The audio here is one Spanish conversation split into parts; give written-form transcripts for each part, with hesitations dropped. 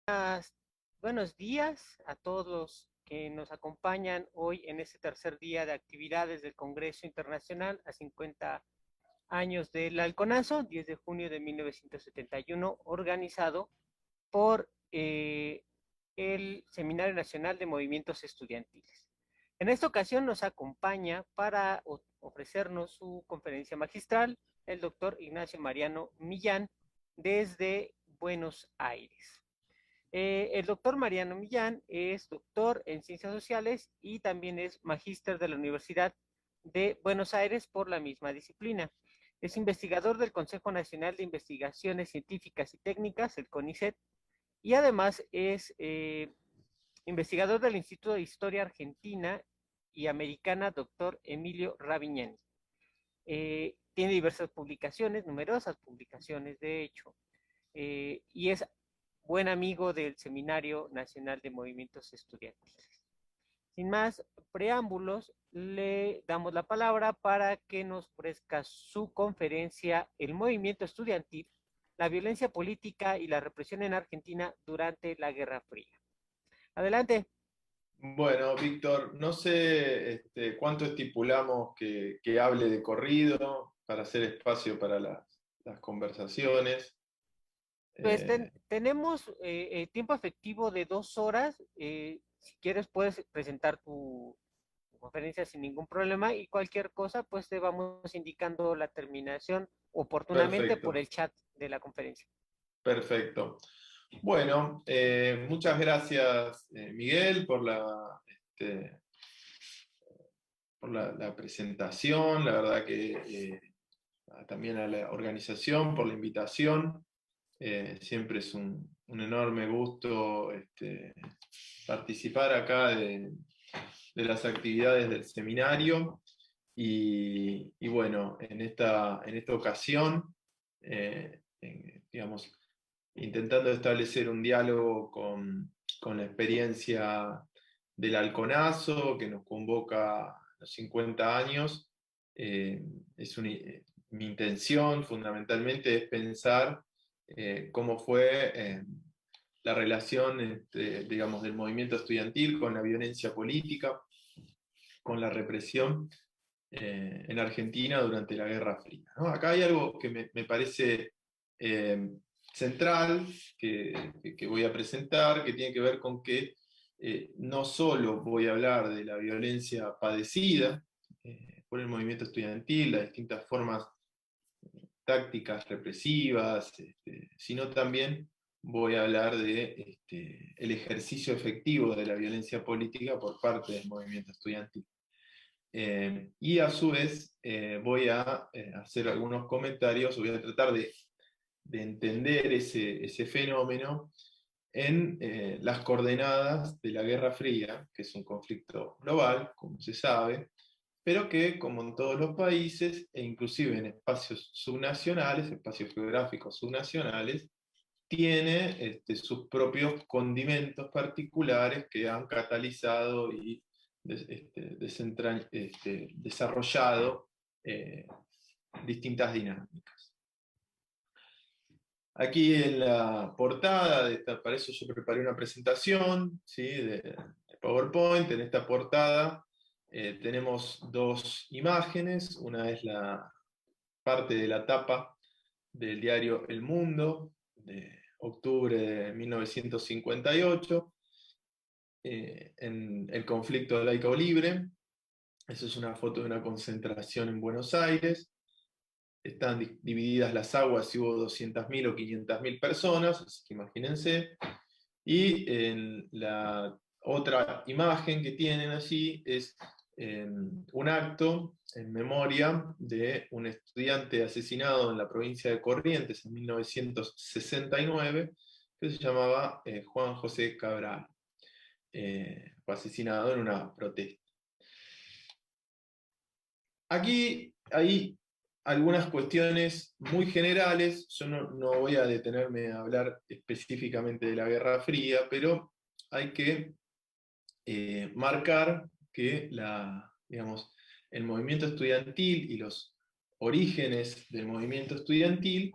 Buenas- Buenos días a todos los que nos acompañan hoy en este tercer día de actividades del Congreso Internacional a 50 años del Halconazo, 10 de junio de 1971, organizado por el Seminario Nacional de Movimientos Estudiantiles. En esta ocasión nos acompaña para ofrecernos su conferencia magistral el doctor Ignacio Mariano Millán desde Buenos Aires. El doctor Mariano Millán es doctor en Ciencias Sociales y también es magíster de la Universidad de Buenos Aires por la misma disciplina. Es investigador del Consejo Nacional de Investigaciones Científicas y Técnicas, el CONICET, y además es investigador del Instituto de Historia Argentina y Americana, doctor Emilio Ravignani. Tiene diversas publicaciones, numerosas publicaciones, de hecho, y es buen amigo del Seminario Nacional de Movimientos Estudiantiles. Sin más preámbulos, le damos la palabra para que nos ofrezca su conferencia El movimiento estudiantil, la violencia política y la represión en Argentina durante la Guerra Fría. Adelante. Bueno, Víctor, no sé cuánto estipulamos que hable de corrido para hacer espacio para las conversaciones. Pues Eh, tenemos tiempo efectivo de 2 horas. Si quieres, puedes presentar tu conferencia sin ningún problema y cualquier cosa, pues te vamos indicando la terminación oportunamente por perfecto, el chat de la conferencia. perfecto. Bueno, muchas gracias, Miguel, este, por la presentación. La verdad que también a la organización por la invitación. Siempre es un enorme gusto participar acá de las actividades del seminario y bueno, en esta ocasión, digamos, intentando establecer un diálogo con la experiencia del halconazo que nos convoca a los 50 años. eh, es un- Mi intención fundamentalmente es pensar cómo fue la relación digamos, del movimiento estudiantil con la violencia política, con la represión en Argentina durante la Guerra Fría, ¿no? Acá hay algo que me parece eh, central, que voy a presentar, que tiene que ver con que no solo voy a hablar de la violencia padecida por el movimiento estudiantil, las distintas formas tácticas represivas, sino también voy a hablar de el ejercicio efectivo de la violencia política por parte del movimiento estudiantil. Y a su vez voy a hacer algunos comentarios, voy a tratar de entender ese fenómeno en las coordenadas de la Guerra Fría, que es un conflicto global, como se sabe, pero que, como en todos los países, e inclusive en espacios subnacionales, espacios geográficos subnacionales, tiene sus propios condimentos particulares que han catalizado y desarrollado eh, distintas dinámicas. Aquí en la portada, para eso yo preparé una presentación, ¿sí? de PowerPoint. En esta portada tenemos dos imágenes. Una es la parte de la tapa del diario El Mundo, de octubre de 1958, en el conflicto laico libre. Esa es una foto de una concentración en Buenos Aires. Están divididas las aguas y hubo 200.000 o 500.000 personas, así que imagínense. Y en la otra imagen que tienen allí es un acto en memoria de un estudiante asesinado en la provincia de Corrientes en 1969, que se llamaba Juan José Cabral. Fue asesinado en una protesta. Aquí hay algunas cuestiones muy generales. Yo no voy a detenerme a hablar específicamente de la Guerra Fría, pero hay que marcar que digamos, el movimiento estudiantil y los orígenes del movimiento estudiantil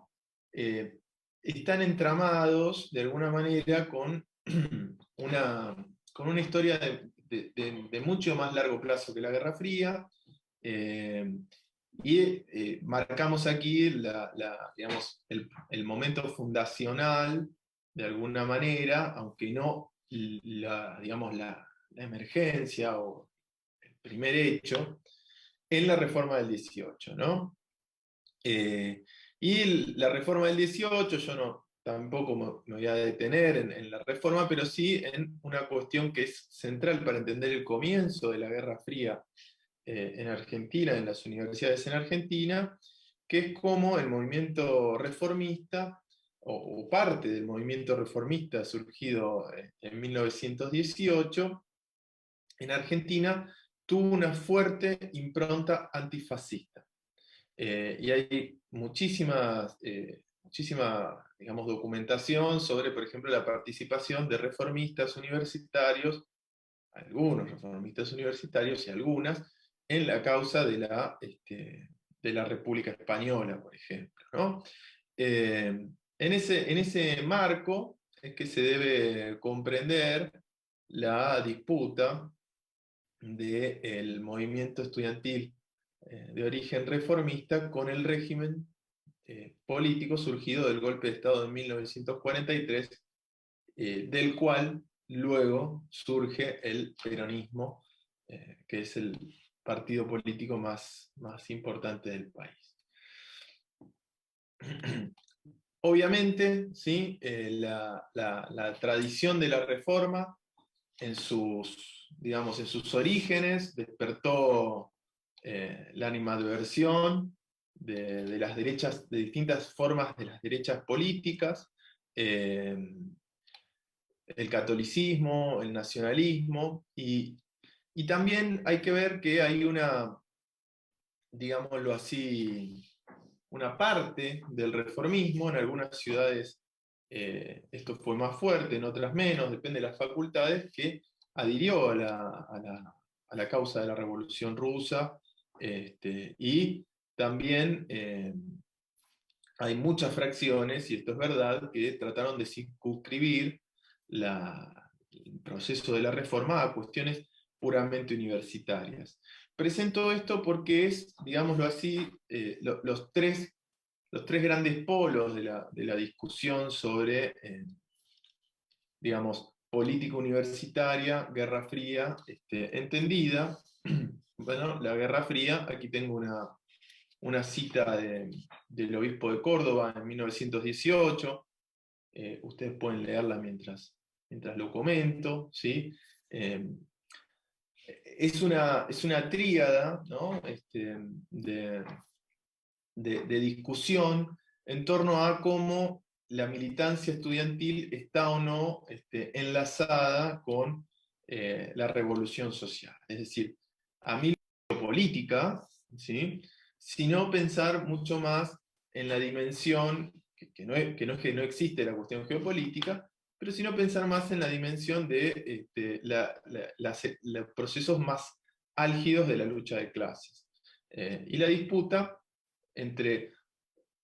están entramados de alguna manera con una, con una historia de mucho más largo plazo que la Guerra Fría, marcamos aquí digamos, el momento fundacional, de alguna manera, aunque no digamos, la emergencia o el primer hecho, en la reforma del 18, ¿no? La reforma del 18, yo no, tampoco me voy a detener en la reforma, pero sí en una cuestión que es central para entender el comienzo de la Guerra Fría en Argentina, en las universidades en Argentina, que es como el movimiento reformista, o parte del movimiento reformista surgido en 1918, en Argentina, tuvo una fuerte impronta antifascista. Y hay muchísima, digamos, documentación sobre, por ejemplo, la participación de reformistas universitarios, algunos reformistas universitarios y algunas, en la causa de la República Española, por ejemplo, ¿no? En ese marco es que se debe comprender la disputa del movimiento estudiantil de origen reformista con el régimen político surgido del golpe de Estado de 1943, del cual luego surge el peronismo, que es el partido político más importante del país. Obviamente, ¿sí? La tradición de la reforma digamos, en sus orígenes despertó la animadversión de las derechas, de distintas formas de las derechas políticas, el catolicismo, el nacionalismo, y también hay que ver que hay digámoslo así, una parte del reformismo. En algunas ciudades esto fue más fuerte, en otras menos, depende de las facultades, que adhirió a la causa de la Revolución Rusa, y también hay muchas fracciones, y esto es verdad, que trataron de circunscribir el proceso de la reforma a cuestiones puramente universitarias. Presento esto porque es, digámoslo así, los tres grandes polos de la discusión sobre, digamos, política universitaria, Guerra Fría, entendida. Bueno, la Guerra Fría, aquí tengo una cita del obispo de Córdoba en 1918, ustedes pueden leerla mientras lo comento, ¿sí? Es una tríada, ¿no? De discusión en torno a cómo la militancia estudiantil está o no enlazada con la revolución social. Es decir, a mí la política, ¿sí? Sino pensar mucho más en la dimensión, que no es que no existe la cuestión geopolítica, pero sino pensar más en la dimensión de los procesos más álgidos de la lucha de clases. Y la disputa entre,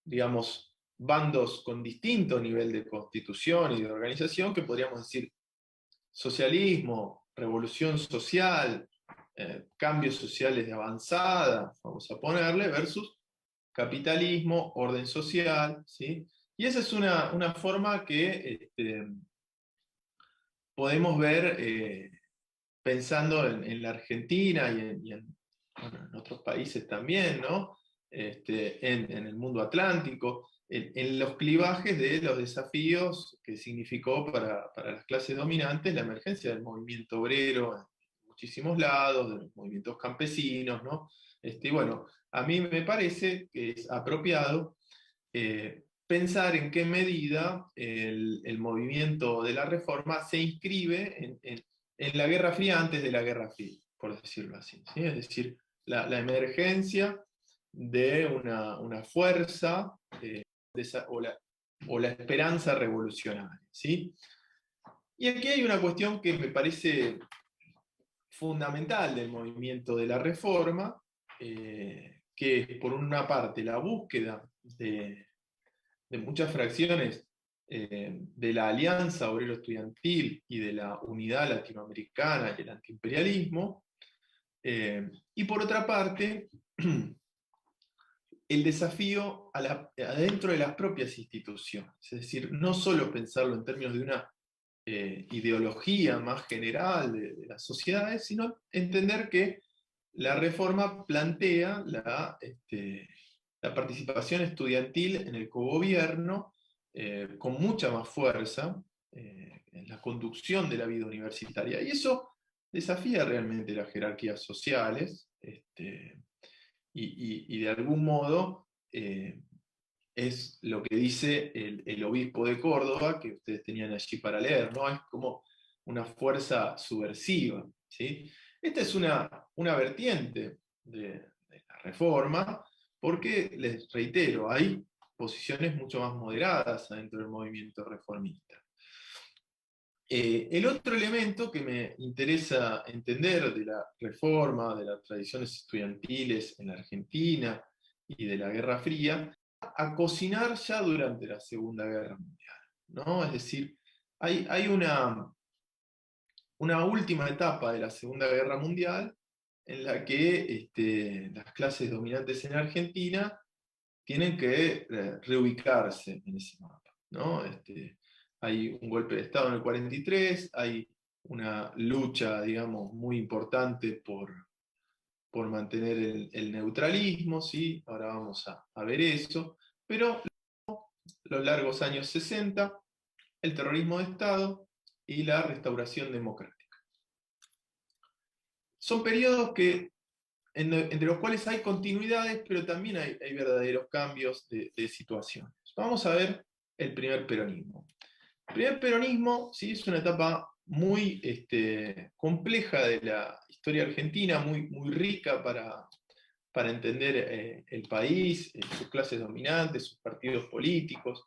digamos, bandos con distinto nivel de constitución y de organización, que podríamos decir socialismo, revolución social, cambios sociales de avanzada, vamos a ponerle, versus capitalismo, orden social, ¿sí? Y esa es una forma que podemos ver pensando en la Argentina bueno, en otros países también, ¿no? En el mundo atlántico, en los clivajes de los desafíos que significó para las clases dominantes la emergencia del movimiento obrero en muchísimos lados, de los movimientos campesinos, ¿no? Bueno, a mí me parece que es apropiado pensar en qué medida el movimiento de la reforma se inscribe en la Guerra Fría antes de la Guerra Fría, por decirlo así, ¿sí? Es decir, la emergencia de una fuerza o la esperanza revolucionaria, ¿sí? Y aquí hay una cuestión que me parece fundamental del movimiento de la reforma, que es, por una parte, la búsqueda de de muchas fracciones de la Alianza Obrero Estudiantil y de la Unidad Latinoamericana y el antiimperialismo, y por otra parte, el desafío adentro de las propias instituciones, es decir, no solo pensarlo en términos de una ideología más general de las sociedades, sino entender que la reforma plantea la participación estudiantil en el cogobierno con mucha más fuerza en la conducción de la vida universitaria. Y eso desafía realmente las jerarquías sociales y de algún modo es lo que dice el obispo de Córdoba, que ustedes tenían allí para leer, ¿no? Es como una fuerza subversiva, ¿sí? Esta es una vertiente de la reforma, porque, les reitero, hay posiciones mucho más moderadas dentro del movimiento reformista. El otro elemento que me interesa entender de la reforma, de las tradiciones estudiantiles en la Argentina y de la Guerra Fría, a cocinar ya durante la Segunda Guerra Mundial, ¿no? Es decir, hay una última etapa de la Segunda Guerra Mundial en la que las clases dominantes en Argentina tienen que reubicarse en ese mapa, ¿no? Hay un golpe de Estado en el 43, hay una lucha, digamos, muy importante por mantener el neutralismo, ¿sí? Ahora vamos a ver eso, pero los largos años 60, el terrorismo de Estado y la restauración democrática. Son periodos entre los cuales hay continuidades, pero también hay verdaderos cambios de situaciones. Vamos a ver el primer peronismo. El primer peronismo, sí, es una etapa muy compleja de la historia argentina, muy rica para entender el país, sus clases dominantes, sus partidos políticos,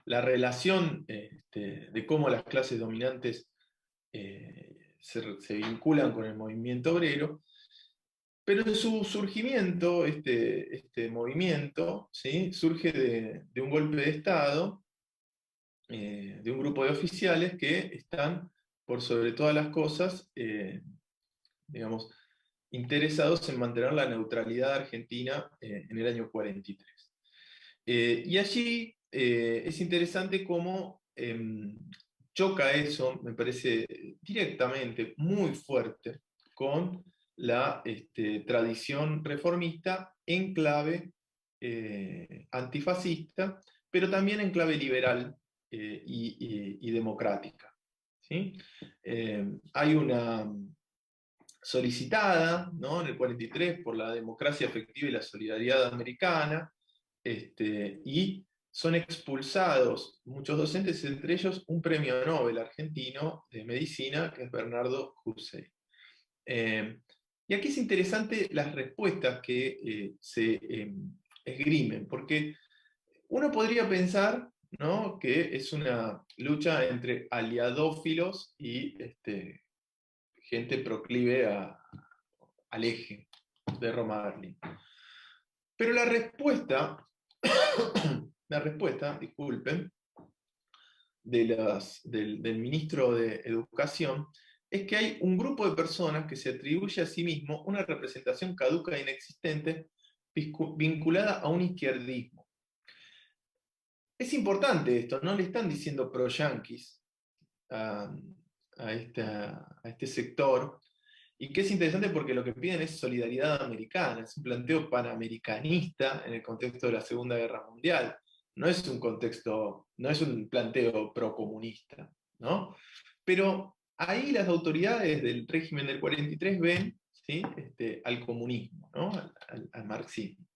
la relación de cómo las clases dominantes se vinculan con el movimiento obrero, pero en su surgimiento, este movimiento, ¿sí? Surge de un golpe de Estado, de un grupo de oficiales que están, por sobre todas las cosas, digamos, interesados en mantener la neutralidad argentina en el año 43. Y allí es interesante cómo choca eso, me parece directamente muy fuerte, con la tradición reformista en clave antifascista, pero también en clave liberal y democrática. ¿Sí? Hay una solicitada, ¿no? En el 43 por la democracia efectiva y la solidaridad americana, y son expulsados muchos docentes, entre ellos un premio Nobel argentino de medicina, que es Bernardo Hussein. Y aquí es interesante las respuestas que se esgrimen, porque uno podría pensar, ¿no?, que es una lucha entre aliadófilos y gente proclive al eje de Roma-Berlín. Pero la respuesta, disculpen, del ministro de Educación es que hay un grupo de personas que se atribuye a sí mismo una representación caduca e inexistente vinculada a un izquierdismo. Es importante esto, no le están diciendo pro-yanquis a este sector, y que es interesante porque lo que piden es solidaridad americana, es un planteo panamericanista en el contexto de la Segunda Guerra Mundial, no es un planteo procomunista, ¿no? Pero ahí las autoridades del régimen del 43 ven, ¿sí?, al comunismo, ¿no?, al marxismo.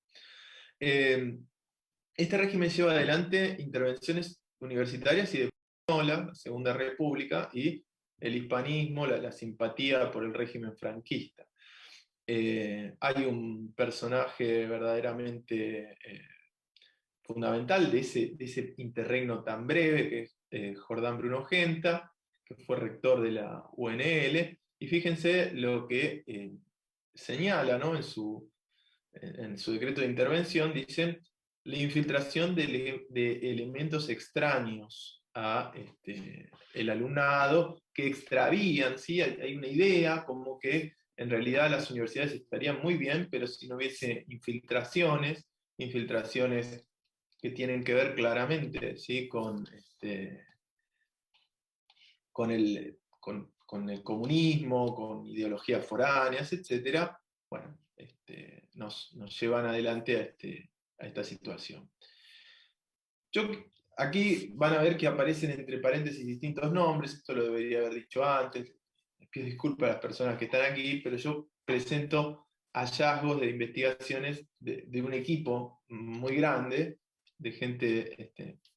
Este régimen lleva adelante intervenciones universitarias y de la Segunda República y el hispanismo, la simpatía por el régimen franquista. Hay un personaje verdaderamente fundamental de ese interregno tan breve, que es Jordán Bruno Genta, que fue rector de la UNL, y fíjense lo que señala, ¿no?, en su decreto de intervención. Dicen: la infiltración de elementos extraños a el alumnado que extravían, ¿sí? Hay una idea como que en realidad las universidades estarían muy bien, pero si no hubiese infiltraciones que tienen que ver claramente, ¿sí? Con el comunismo, con ideologías foráneas, etc., bueno, nos llevan adelante a esta situación. Yo, aquí van a ver que aparecen entre paréntesis distintos nombres, esto lo debería haber dicho antes, les pido disculpas a las personas que están aquí, pero yo presento hallazgos de investigaciones de un equipo muy grande, de gente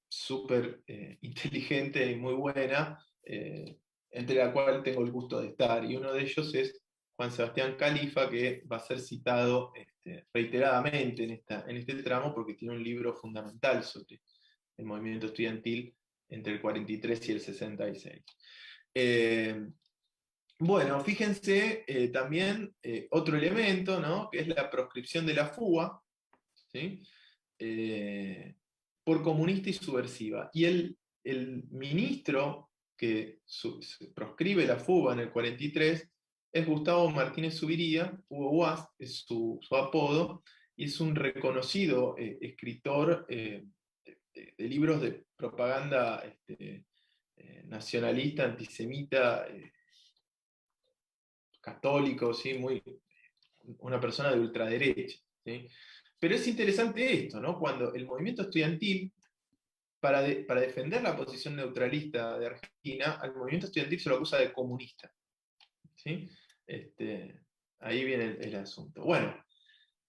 súper inteligente y muy buena, entre la cual tengo el gusto de estar, y uno de ellos es Juan Sebastián Califa, que va a ser citado reiteradamente en este tramo porque tiene un libro fundamental sobre el movimiento estudiantil entre el 43 y el 66. Bueno, fíjense también otro elemento, ¿no? Que es la proscripción de la fuga, ¿sí? Por comunista y subversiva. Y el ministro que proscribe la fuga en el 43 es Gustavo Martínez Zubiría, Hugo Guas, es su apodo, y es un reconocido escritor de libros de propaganda nacionalista, antisemita, católico, ¿sí? Una persona de ultraderecha, ¿sí? Pero es interesante esto, ¿no? Cuando el movimiento estudiantil, para defender la posición neutralista de Argentina, al movimiento estudiantil se lo acusa de comunista, ¿sí? Ahí viene el asunto. Bueno,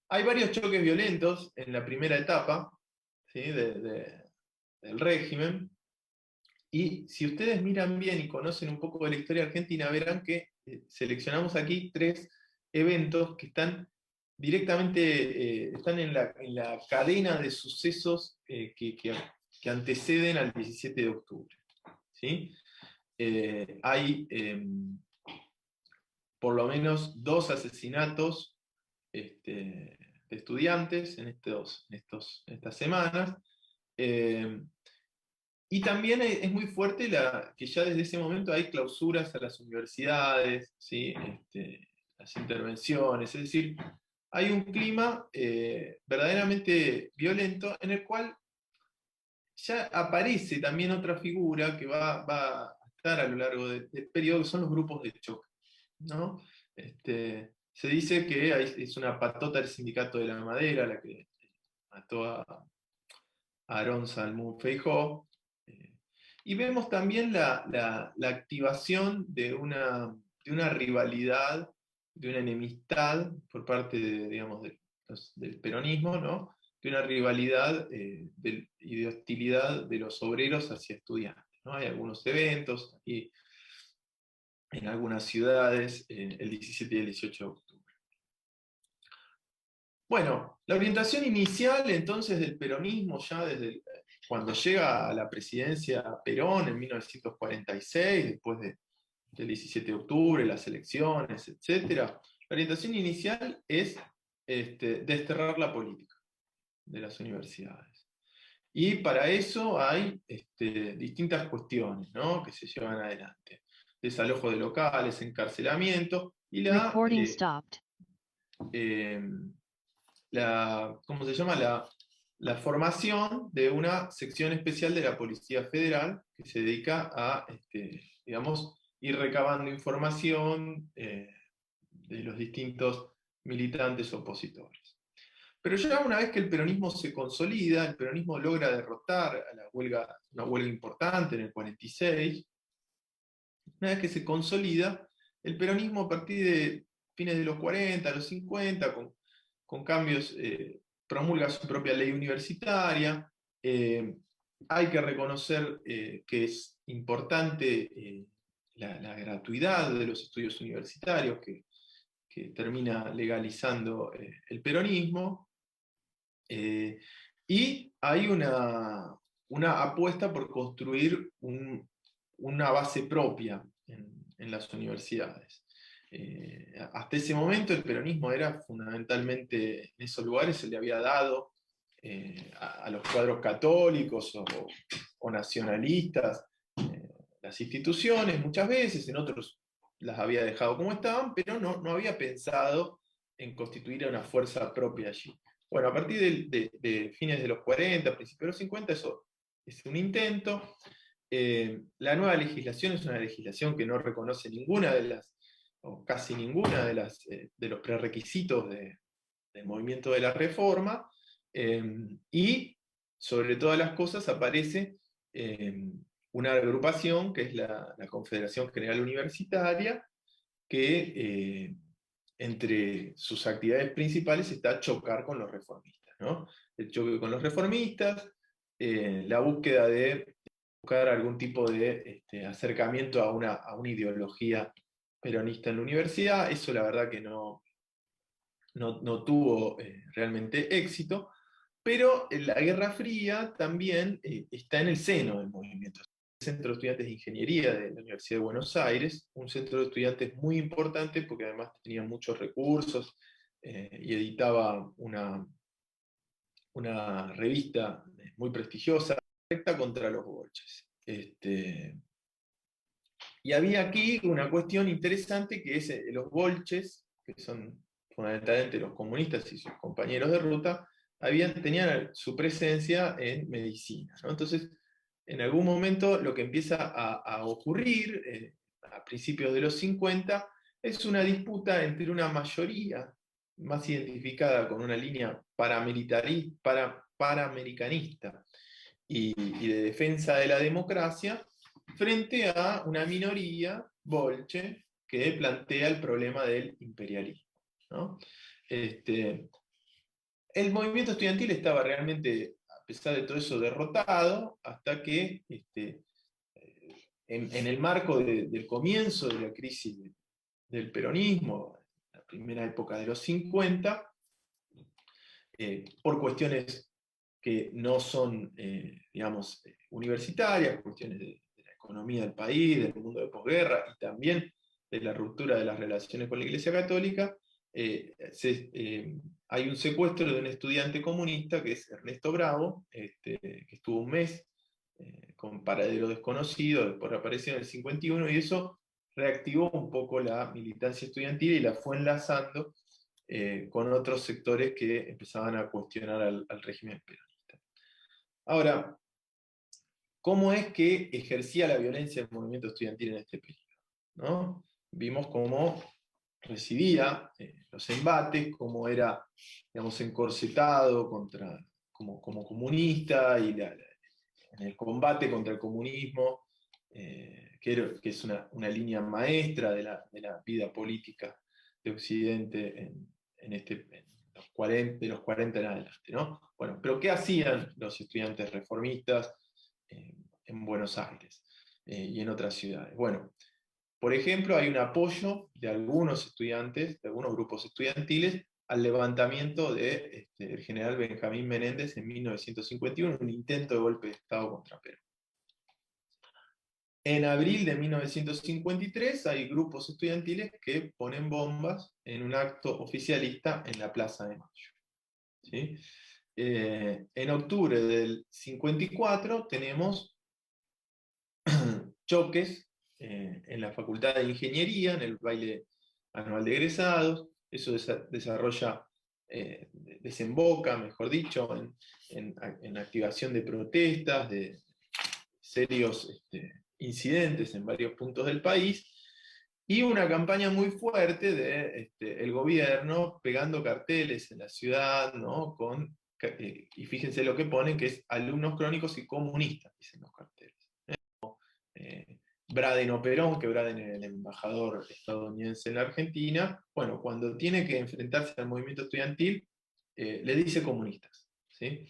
hay varios choques violentos en la primera etapa, ¿sí? Del régimen. Y si ustedes miran bien y conocen un poco de la historia argentina, verán que seleccionamos aquí 3 eventos que están directamente están en la cadena de sucesos que anteceden al 17 de octubre. ¿Sí? Hay por lo menos 2 asesinatos de estudiantes en estas semanas. Y también es muy fuerte que ya desde ese momento hay clausuras a las universidades, ¿sí? Las intervenciones, es decir, hay un clima verdaderamente violento en el cual ya aparece también otra figura que va a estar a lo largo del periodo, que son los grupos de choque, ¿no? Se dice que es una patota del sindicato de la madera la que mató a Aarón Salmón Feijó. Y vemos también la activación de una rivalidad, de una enemistad por parte digamos, del peronismo, ¿no? De una rivalidad y de hostilidad de los obreros hacia estudiantes, ¿no? Hay algunos eventos aquí en algunas ciudades el 17 y el 18 de octubre. Bueno, la orientación inicial entonces del peronismo ya desde cuando llega a la presidencia Perón en 1946, después del 17 de octubre, las elecciones, etc. La orientación inicial es desterrar la política de las universidades. Y para eso hay distintas cuestiones, ¿no? Que se llevan adelante. Desalojo de locales, encarcelamiento y ¿cómo se llama? La formación de una sección especial de la Policía Federal que se dedica a, digamos, ir recabando información de los distintos militantes opositores. Pero ya una vez que el peronismo se consolida, el peronismo logra derrotar a una huelga importante en el 46, una vez que se consolida, el peronismo a partir de fines de los 40, los 50, con cambios, promulga su propia ley universitaria. Hay que reconocer que es importante la gratuidad de los estudios universitarios que termina legalizando el peronismo. Y hay una apuesta por construir una base propia en las universidades. Hasta ese momento el peronismo era fundamentalmente, en esos lugares se le había dado a los cuadros católicos o nacionalistas, las instituciones muchas veces, en otros las había dejado como estaban, pero no había pensado en constituir una fuerza propia allí. Bueno, a partir de fines de los 40, principios de los 50, eso es un intento. La nueva legislación es una legislación que no reconoce ninguna de las, o casi ninguna de los prerequisitos del movimiento de la reforma, y sobre todas las cosas aparece una agrupación que es la Confederación General Universitaria, que entre sus actividades principales está chocar con los reformistas, ¿no? El choque con los reformistas, la búsqueda de buscar algún tipo de acercamiento a una ideología peronista en la universidad. Eso la verdad que no tuvo realmente éxito, pero la Guerra Fría también está en el seno del movimiento. El Centro de Estudiantes de Ingeniería de la Universidad de Buenos Aires, un centro de estudiantes muy importante porque además tenía muchos recursos y editaba una revista muy prestigiosa, directa contra los bolches. Y había aquí una cuestión interesante que es los bolches, que son fundamentalmente los comunistas y sus compañeros de ruta, tenían su presencia en medicina, ¿no? Entonces, en algún momento lo que empieza a ocurrir a principios de los 50 es una disputa entre una mayoría más identificada con una línea paramericanista y de defensa de la democracia, frente a una minoría, bolche, que plantea el problema del imperialismo, ¿no? El movimiento estudiantil estaba realmente, a pesar de todo eso, derrotado, hasta que en el marco del comienzo de la crisis del peronismo, la primera época de los 50, por cuestiones que no son, digamos, universitarias, cuestiones de la economía del país, del mundo de posguerra y también de la ruptura de las relaciones con la Iglesia Católica, hay un secuestro de un estudiante comunista que es Ernesto Bravo, que estuvo un mes con paradero desconocido, después reapareció en el 51, y eso reactivó un poco la militancia estudiantil y la fue enlazando con otros sectores que empezaban a cuestionar al régimen peronista. Ahora, ¿cómo es que ejercía la violencia el movimiento estudiantil en este periodo? ¿No? Vimos cómo recibía los embates, cómo era, digamos, encorsetado como comunista y en el combate contra el comunismo, que es una línea maestra de la vida política de Occidente en los 40 en adelante, ¿no? Bueno, pero ¿qué hacían los estudiantes reformistas en Buenos Aires y en otras ciudades? Bueno, por ejemplo, hay un apoyo de algunos estudiantes, de algunos grupos estudiantiles, al levantamiento del general Benjamín Menéndez en 1951, un intento de golpe de Estado contra Perón. En abril de 1953 hay grupos estudiantiles que ponen bombas en un acto oficialista en la Plaza de Mayo. ¿Sí? En octubre del 54 tenemos choques en la Facultad de Ingeniería, en el baile anual de egresados. Eso desemboca, mejor dicho, en activación de protestas, de serios incidentes en varios puntos del país, y una campaña muy fuerte del gobierno pegando carteles en la ciudad, ¿no? Y fíjense lo que ponen, que es alumnos crónicos y comunistas, dicen los carteles. Braden o Perón, que Braden es el embajador estadounidense en la Argentina, bueno, cuando tiene que enfrentarse al movimiento estudiantil, le dice comunistas, ¿sí?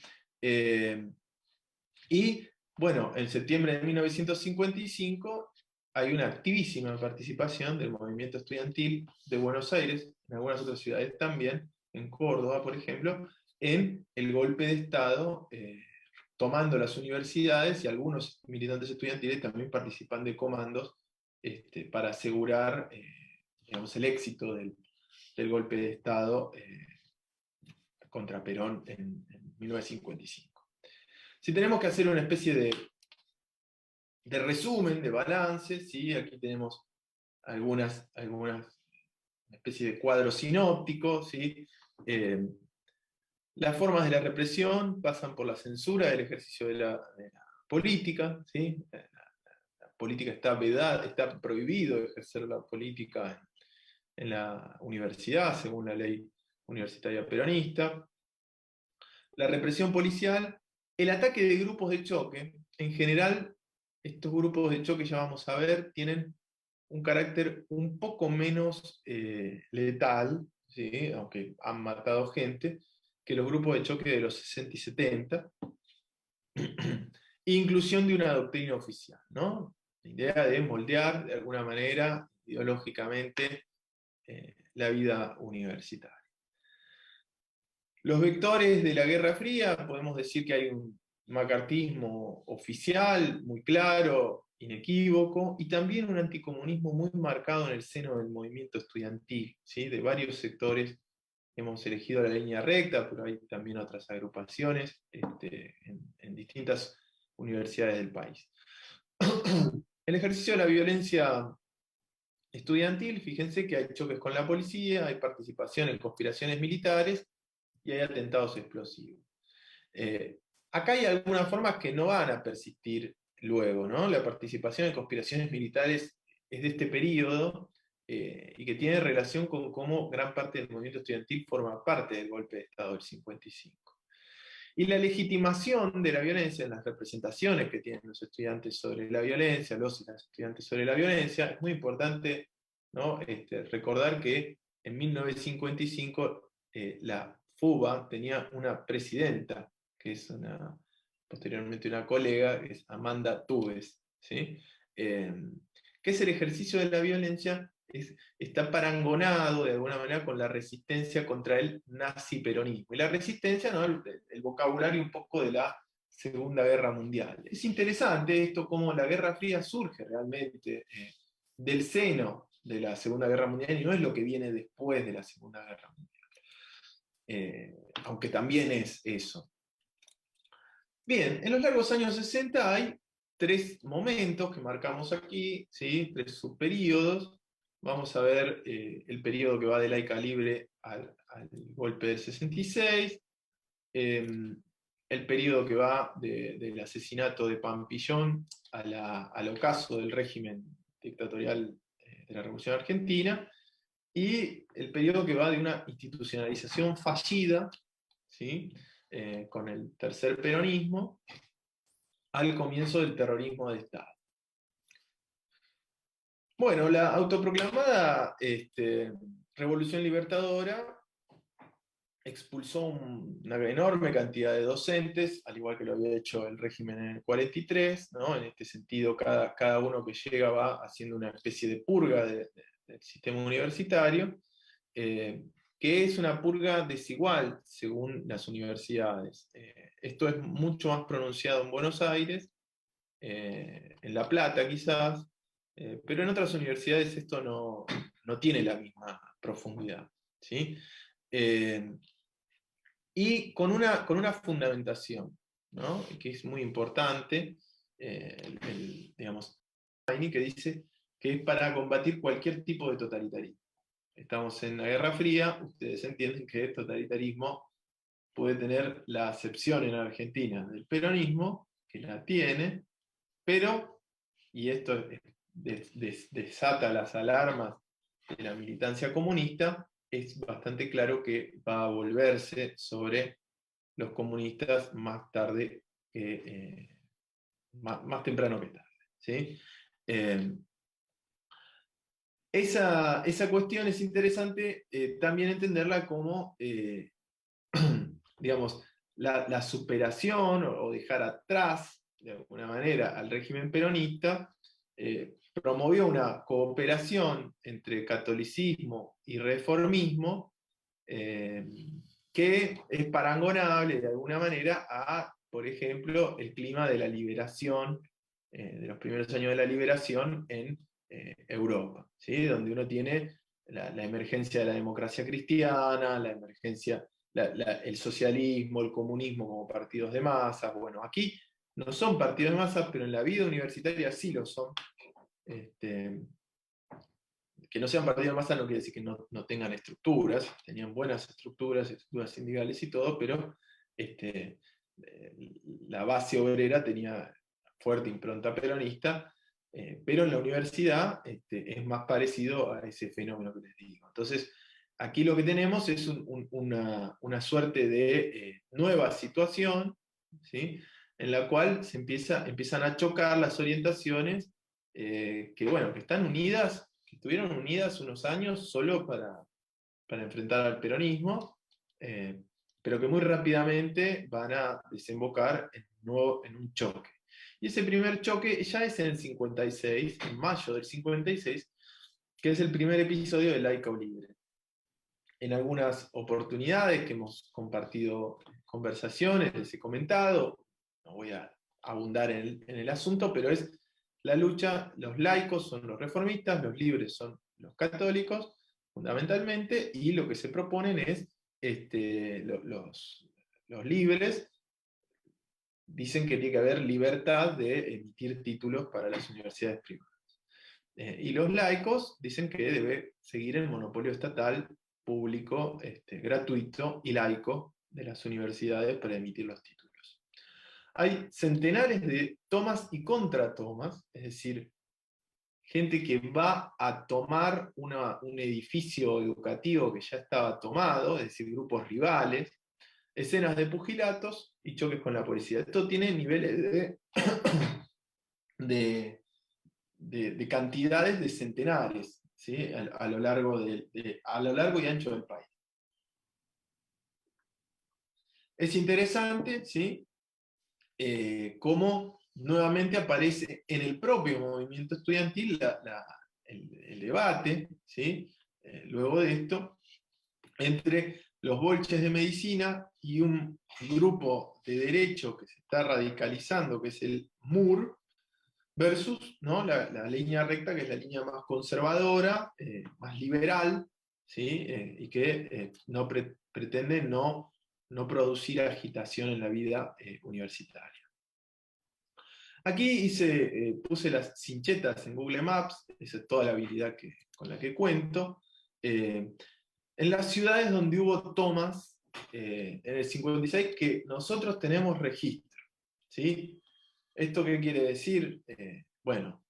Y bueno, en septiembre de 1955 hay una activísima participación del movimiento estudiantil de Buenos Aires, en algunas otras ciudades también, en Córdoba, por ejemplo, en el golpe de Estado, tomando las universidades, y algunos militantes estudiantiles también participan de comandos para asegurar digamos, el éxito del golpe de Estado contra Perón 1955. Si tenemos que hacer una especie de resumen, de balance, ¿sí? Aquí tenemos algunas especie de cuadro sinóptico, ¿sí? Las formas de la represión pasan por la censura del ejercicio de la política, ¿sí? La política está vedada, está prohibido ejercer la política en la universidad, según la ley universitaria peronista. La represión policial, el ataque de grupos de choque. En general, estos grupos de choque, ya vamos a ver, tienen un carácter un poco menos letal, ¿sí? Aunque han matado gente, que los grupos de choque de los 60 y 70. Inclusión de una doctrina oficial, ¿no? La idea de moldear de alguna manera ideológicamente la vida universitaria. Los vectores de la Guerra Fría, podemos decir que hay un macartismo oficial, muy claro, inequívoco, y también un anticomunismo muy marcado en el seno del movimiento estudiantil, ¿sí? De varios sectores. Hemos elegido la línea recta, pero hay también otras agrupaciones en distintas universidades del país. El ejercicio de la violencia estudiantil, fíjense que hay choques con la policía, hay participación en conspiraciones militares y hay atentados explosivos. Acá hay algunas formas que no van a persistir luego, ¿no? La participación en conspiraciones militares es de este periodo y que tiene relación con cómo gran parte del movimiento estudiantil forma parte del golpe de Estado del 55. Y la legitimación de la violencia en las representaciones que tienen los estudiantes sobre la violencia, los y las estudiantes sobre la violencia, es muy importante, ¿no? Recordar que en 1955 la FUBA tenía una presidenta, que es posteriormente una colega, que es Amanda Tubes, ¿sí? Que es el ejercicio de la violencia, está parangonado de alguna manera con la resistencia contra el nazi-peronismo. Y la resistencia, ¿no? El vocabulario un poco de la Segunda Guerra Mundial. Es interesante esto, cómo la Guerra Fría surge realmente del seno de la Segunda Guerra Mundial y no es lo que viene después de la Segunda Guerra Mundial. Aunque también es eso. Bien, en los largos años 60 hay tres momentos que marcamos aquí, ¿sí? Tres subperíodos. Vamos a ver el periodo que va de Laica Libre al golpe del 66, el periodo que va del asesinato de Pampillón al ocaso del régimen dictatorial de la Revolución Argentina, y el periodo que va de una institucionalización fallida, ¿sí? Con el tercer peronismo, al comienzo del terrorismo de Estado. Bueno, la autoproclamada Revolución Libertadora expulsó una enorme cantidad de docentes, al igual que lo había hecho el régimen en el 43, ¿no? En este sentido, cada uno que llega va haciendo una especie de purga del sistema universitario, que es una purga desigual según las universidades. Esto es mucho más pronunciado en Buenos Aires, en La Plata quizás, pero en otras universidades esto no tiene la misma profundidad, ¿sí? Y con una fundamentación, ¿no? Que es muy importante, digamos, que dice que es para combatir cualquier tipo de totalitarismo. Estamos en la Guerra Fría, ustedes entienden que el totalitarismo puede tener la acepción en Argentina del peronismo, que la tiene, pero, y esto desata las alarmas de la militancia comunista, es bastante claro que va a volverse sobre los comunistas más tarde, más temprano que tarde, ¿sí? Esa cuestión es interesante también entenderla como, digamos, la superación o dejar atrás, de alguna manera, al régimen peronista, promovió una cooperación entre catolicismo y reformismo que es parangonable de alguna manera a, por ejemplo, el clima de la liberación, de los primeros años de la liberación en Europa, ¿sí? Donde uno tiene la emergencia de la democracia cristiana, la emergencia el socialismo, el comunismo como partidos de masas. Bueno, aquí no son partidos de masas, pero en la vida universitaria sí lo son. Que no sean partidos de masa no quiere decir que no tengan estructuras, tenían buenas estructuras sindicales y todo, pero la base obrera tenía fuerte impronta peronista, pero en la universidad es más parecido a ese fenómeno que les digo. Entonces, aquí lo que tenemos es una suerte de nueva situación, ¿sí? En la cual empiezan a chocar las orientaciones que están unidas, que estuvieron unidas unos años solo para enfrentar al peronismo, pero que muy rápidamente van a desembocar en un choque. Y ese primer choque ya es en el 56, en mayo del 56, que es el primer episodio de Laica o Libre. En algunas oportunidades que hemos compartido conversaciones, les he comentado, no voy a abundar en el asunto, pero es la lucha, los laicos son los reformistas, los libres son los católicos, fundamentalmente, y lo que se proponen es, los libres dicen que tiene que haber libertad de emitir títulos para las universidades privadas. Y los laicos dicen que debe seguir el monopolio estatal, público, gratuito y laico de las universidades para emitir los títulos. Hay centenares de tomas y contratomas, es decir, gente que va a tomar un edificio educativo que ya estaba tomado, es decir, grupos rivales, escenas de pugilatos y choques con la policía. Esto tiene niveles de, de cantidades de centenares, ¿sí? A lo largo a lo largo y ancho del país. Es interesante, ¿sí? Cómo nuevamente aparece en el propio movimiento estudiantil el debate, ¿sí? Luego de esto, entre los bolches de medicina y un grupo de derecho que se está radicalizando, que es el MUR, versus, ¿no? la línea recta, que es la línea más conservadora, más liberal, ¿sí? Y que no pretende no producir agitación en la vida universitaria. Aquí puse las cinchetas en Google Maps, esa es toda la habilidad con la que cuento. En las ciudades donde hubo tomas en el 56 que nosotros tenemos registro, ¿sí? ¿Esto qué quiere decir? Bueno,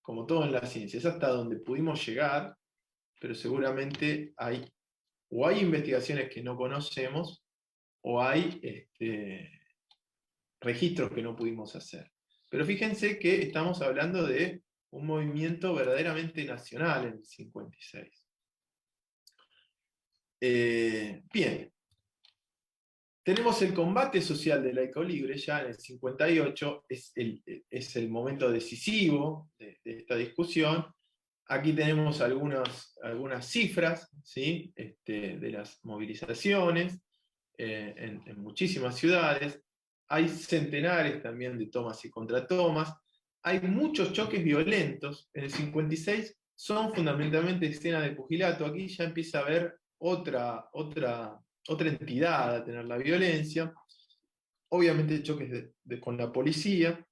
como todo en la ciencia, es hasta donde pudimos llegar, pero seguramente hay investigaciones que no conocemos o hay registros que no pudimos hacer. Pero fíjense que estamos hablando de un movimiento verdaderamente nacional en el 56. Bien, tenemos el combate social de Laica o Libre ya en el 58, es el momento decisivo de esta discusión. Aquí tenemos algunas cifras, ¿sí? De las movilizaciones en muchísimas ciudades. Hay centenares también de tomas y contratomas. Hay muchos choques violentos. En el 56 son fundamentalmente escenas de pugilato. Aquí ya empieza a haber otra entidad a tener la violencia. Obviamente choques con la policía.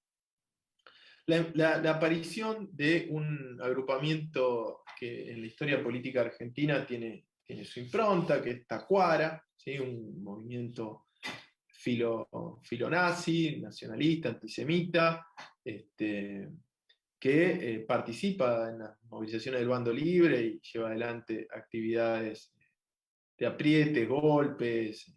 La aparición de un agrupamiento que en la historia política argentina tiene su impronta, que es Tacuara, ¿sí? Un movimiento filonazi, nacionalista, antisemita, que participa en las movilizaciones del bando libre y lleva adelante actividades de aprietes, golpes,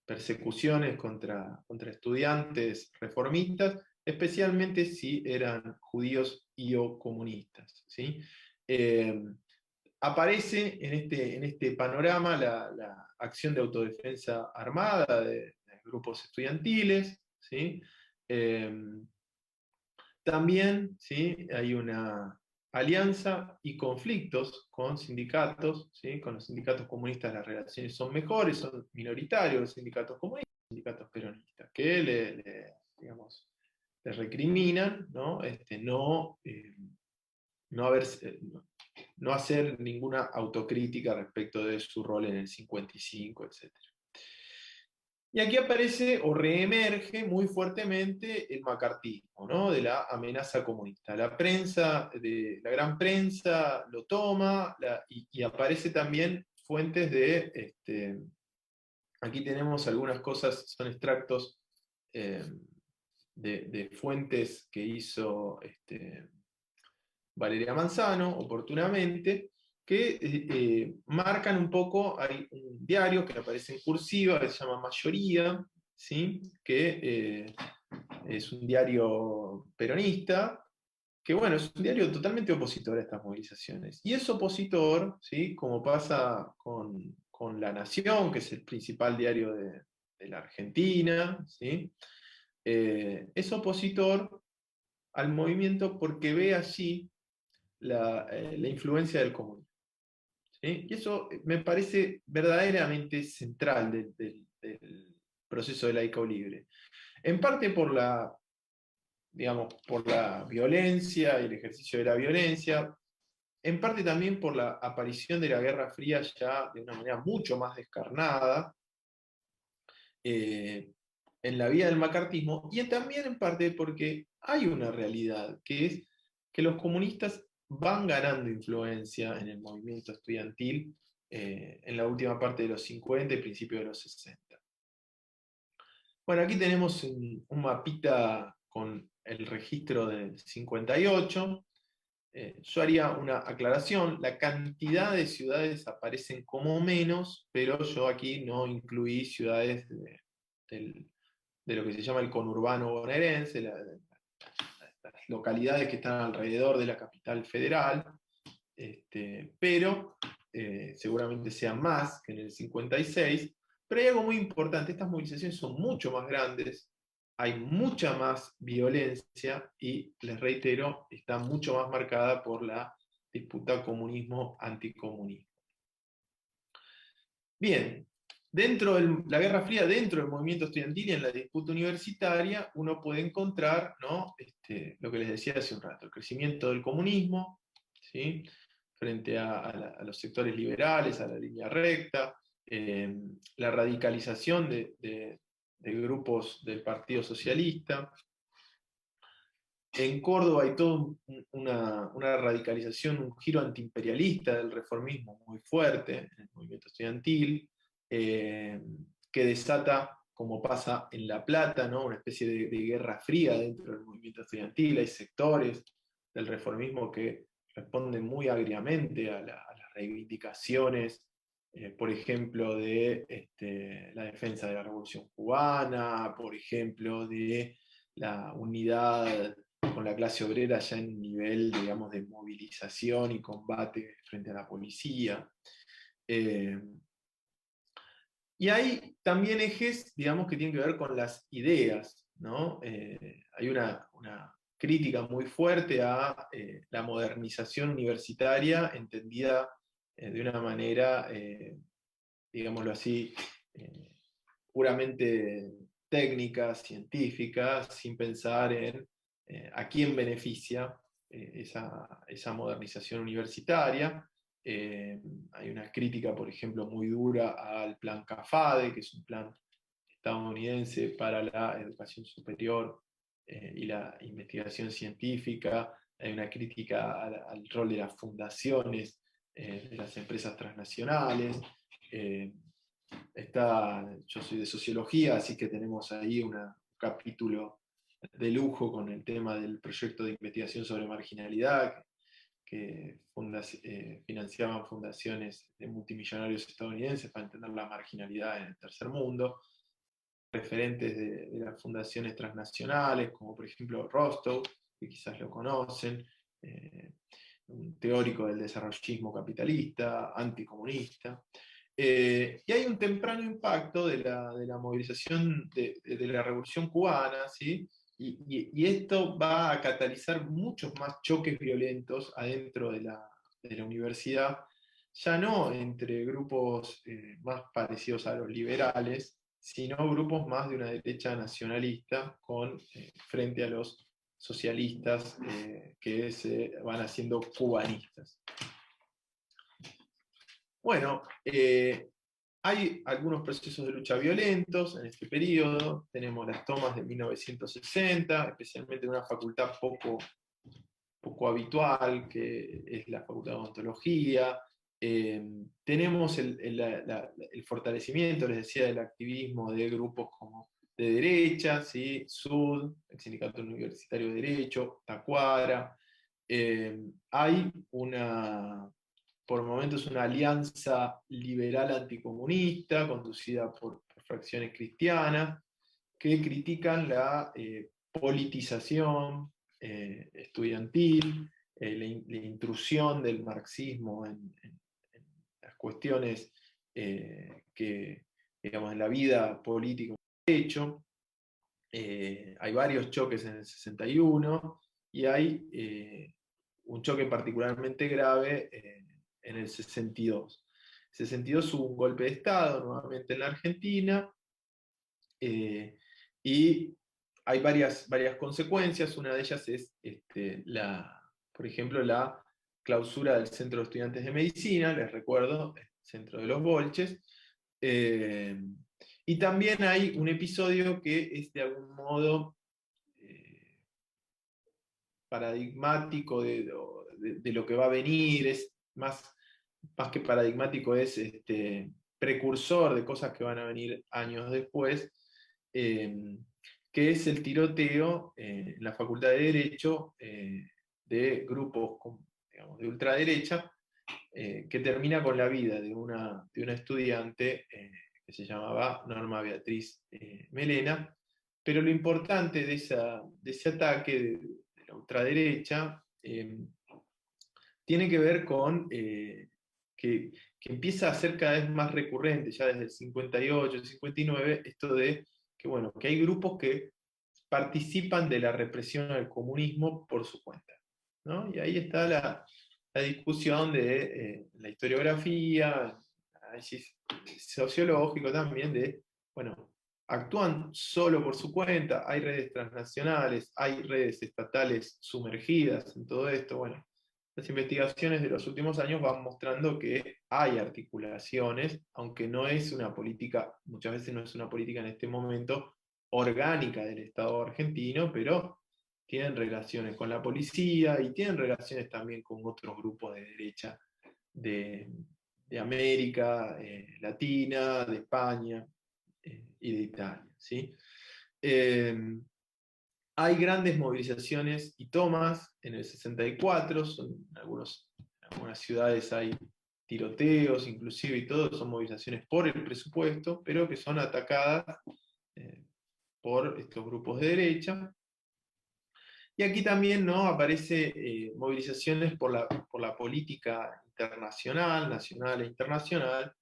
persecuciones contra estudiantes reformistas, especialmente si eran judíos y o comunistas, ¿sí? Aparece en este panorama la acción de autodefensa armada de grupos estudiantiles, ¿sí? También, ¿sí? Hay una alianza y conflictos con sindicatos, ¿sí? Con los sindicatos comunistas las relaciones son mejores, son minoritarios los sindicatos comunistas, los sindicatos peronistas, que digamos, le recriminan, ¿no? No hacer ninguna autocrítica respecto de su rol en el 55, etc. Y aquí aparece o reemerge muy fuertemente el macartismo, ¿no? De la amenaza comunista. La prensa, la gran prensa lo toma y aparece también fuentes aquí tenemos algunas cosas, son extractos eh, de fuentes que hizo Valeria Manzano, oportunamente, que marcan un poco, hay un diario que aparece en cursiva, que se llama Mayoría, ¿sí? Que es un diario peronista, que bueno, es un diario totalmente opositor a estas movilizaciones. Y es opositor, ¿sí? Como pasa con La Nación, que es el principal diario de la Argentina, ¿sí? Es opositor al movimiento porque ve allí la influencia del comunismo. ¿Sí? Y eso me parece verdaderamente central del proceso de laico libre. En parte digamos, por la violencia y el ejercicio de la violencia, en parte también por la aparición de la Guerra Fría ya de una manera mucho más descarnada eh, en la vida del macartismo, y también en parte porque hay una realidad, que es que los comunistas van ganando influencia en el movimiento estudiantil en la última parte de los 50 y principios de los 60. Bueno, aquí tenemos un mapita con el registro del 58. Yo haría una aclaración, la cantidad de ciudades aparecen como menos, pero yo aquí no incluí ciudades de lo que se llama el conurbano bonaerense, las localidades que están alrededor de la capital federal, pero seguramente sean más que en el 56. Pero hay algo muy importante, estas movilizaciones son mucho más grandes, hay mucha más violencia y, les reitero, está mucho más marcada por la disputa comunismo-anticomunismo. Bien, dentro de la Guerra Fría, dentro del movimiento estudiantil y en la disputa universitaria, uno puede encontrar, ¿no? Lo que les decía hace un rato, el crecimiento del comunismo, ¿sí? Frente a los sectores liberales, a la línea recta, la radicalización de grupos del Partido Socialista. En Córdoba hay toda una radicalización, un giro antiimperialista del reformismo muy fuerte en el movimiento estudiantil, que desata, como pasa en La Plata, ¿no? Una especie de guerra fría dentro del movimiento estudiantil. Hay sectores del reformismo que responden muy agriamente a las reivindicaciones, por ejemplo, de la defensa de la Revolución Cubana, por ejemplo, de la unidad con la clase obrera ya en un nivel, digamos, de movilización y combate frente a la policía. Eh, y hay también ejes, digamos, que tienen que ver con las ideas, ¿no? Hay una crítica muy fuerte a la modernización universitaria entendida de una manera, digámoslo así, puramente técnica, científica, sin pensar en a quién beneficia esa modernización universitaria. Hay una crítica, por ejemplo, muy dura al plan CAFADE, que es un plan estadounidense para la educación superior y la investigación científica. Hay una crítica al rol de las fundaciones, de las empresas transnacionales. Yo soy de sociología, así que tenemos ahí un capítulo de lujo con el tema del proyecto de investigación sobre marginalidad que financiaban fundaciones de multimillonarios estadounidenses para entender la marginalidad en el tercer mundo, referentes de las fundaciones transnacionales, como por ejemplo Rostow, que quizás lo conocen, un teórico del desarrollismo capitalista, anticomunista. Y hay un temprano impacto de la movilización de la Revolución Cubana, ¿sí? Y esto va a catalizar muchos más choques violentos adentro de la universidad, ya no entre grupos más parecidos a los liberales, sino grupos más de una derecha nacionalista frente a los socialistas que se van haciendo cubanistas. Bueno, Hay algunos procesos de lucha violentos en este periodo. Tenemos las tomas de 1960, especialmente en una facultad poco habitual, que es la Facultad de Odontología. Tenemos el fortalecimiento, les decía, del activismo de grupos como de derecha, ¿sí? SUD, el Sindicato Universitario de Derecho, Tacuara. Hay por momentos, una alianza liberal anticomunista conducida por fracciones cristianas que critican la politización estudiantil, la intrusión del marxismo en las cuestiones que, digamos, en la vida política. De hecho, hay varios choques en el 61 y hay un choque particularmente grave en el 62. En el 62 hubo un golpe de Estado nuevamente en la Argentina, y hay varias consecuencias. Una de ellas es, por ejemplo, la clausura del Centro de Estudiantes de Medicina, les recuerdo, el Centro de los Bolches. Eh, y también hay un episodio que es de algún modo paradigmático de lo que va a venir, es más que paradigmático, es precursor de cosas que van a venir años después, que es el tiroteo en la Facultad de Derecho de grupos, digamos, de ultraderecha, que termina con la vida de una estudiante que se llamaba Norma Beatriz Melena. Pero lo importante de ese ataque de la ultraderecha tiene que ver con que empieza a ser cada vez más recurrente, ya desde el 58, el 59, esto de que, bueno, que hay grupos que participan de la represión al comunismo por su cuenta, ¿no? Y ahí está la discusión de la historiografía, análisis sociológico también, de, bueno, actúan solo por su cuenta, hay redes transnacionales, hay redes estatales sumergidas en todo esto. Bueno, las investigaciones de los últimos años van mostrando que hay articulaciones, aunque no es una política, muchas veces no es una política en este momento orgánica del Estado argentino, pero tienen relaciones con la policía y tienen relaciones también con otros grupos de derecha de, de América Latina, de España y de Italia, ¿sí? Hay grandes movilizaciones y tomas en el 64, en algunas ciudades hay tiroteos inclusive, y todo, son movilizaciones por el presupuesto, pero que son atacadas eh, por estos grupos de derecha. Y aquí también, ¿no?, aparece movilizaciones por la política internacional, nacional e internacional.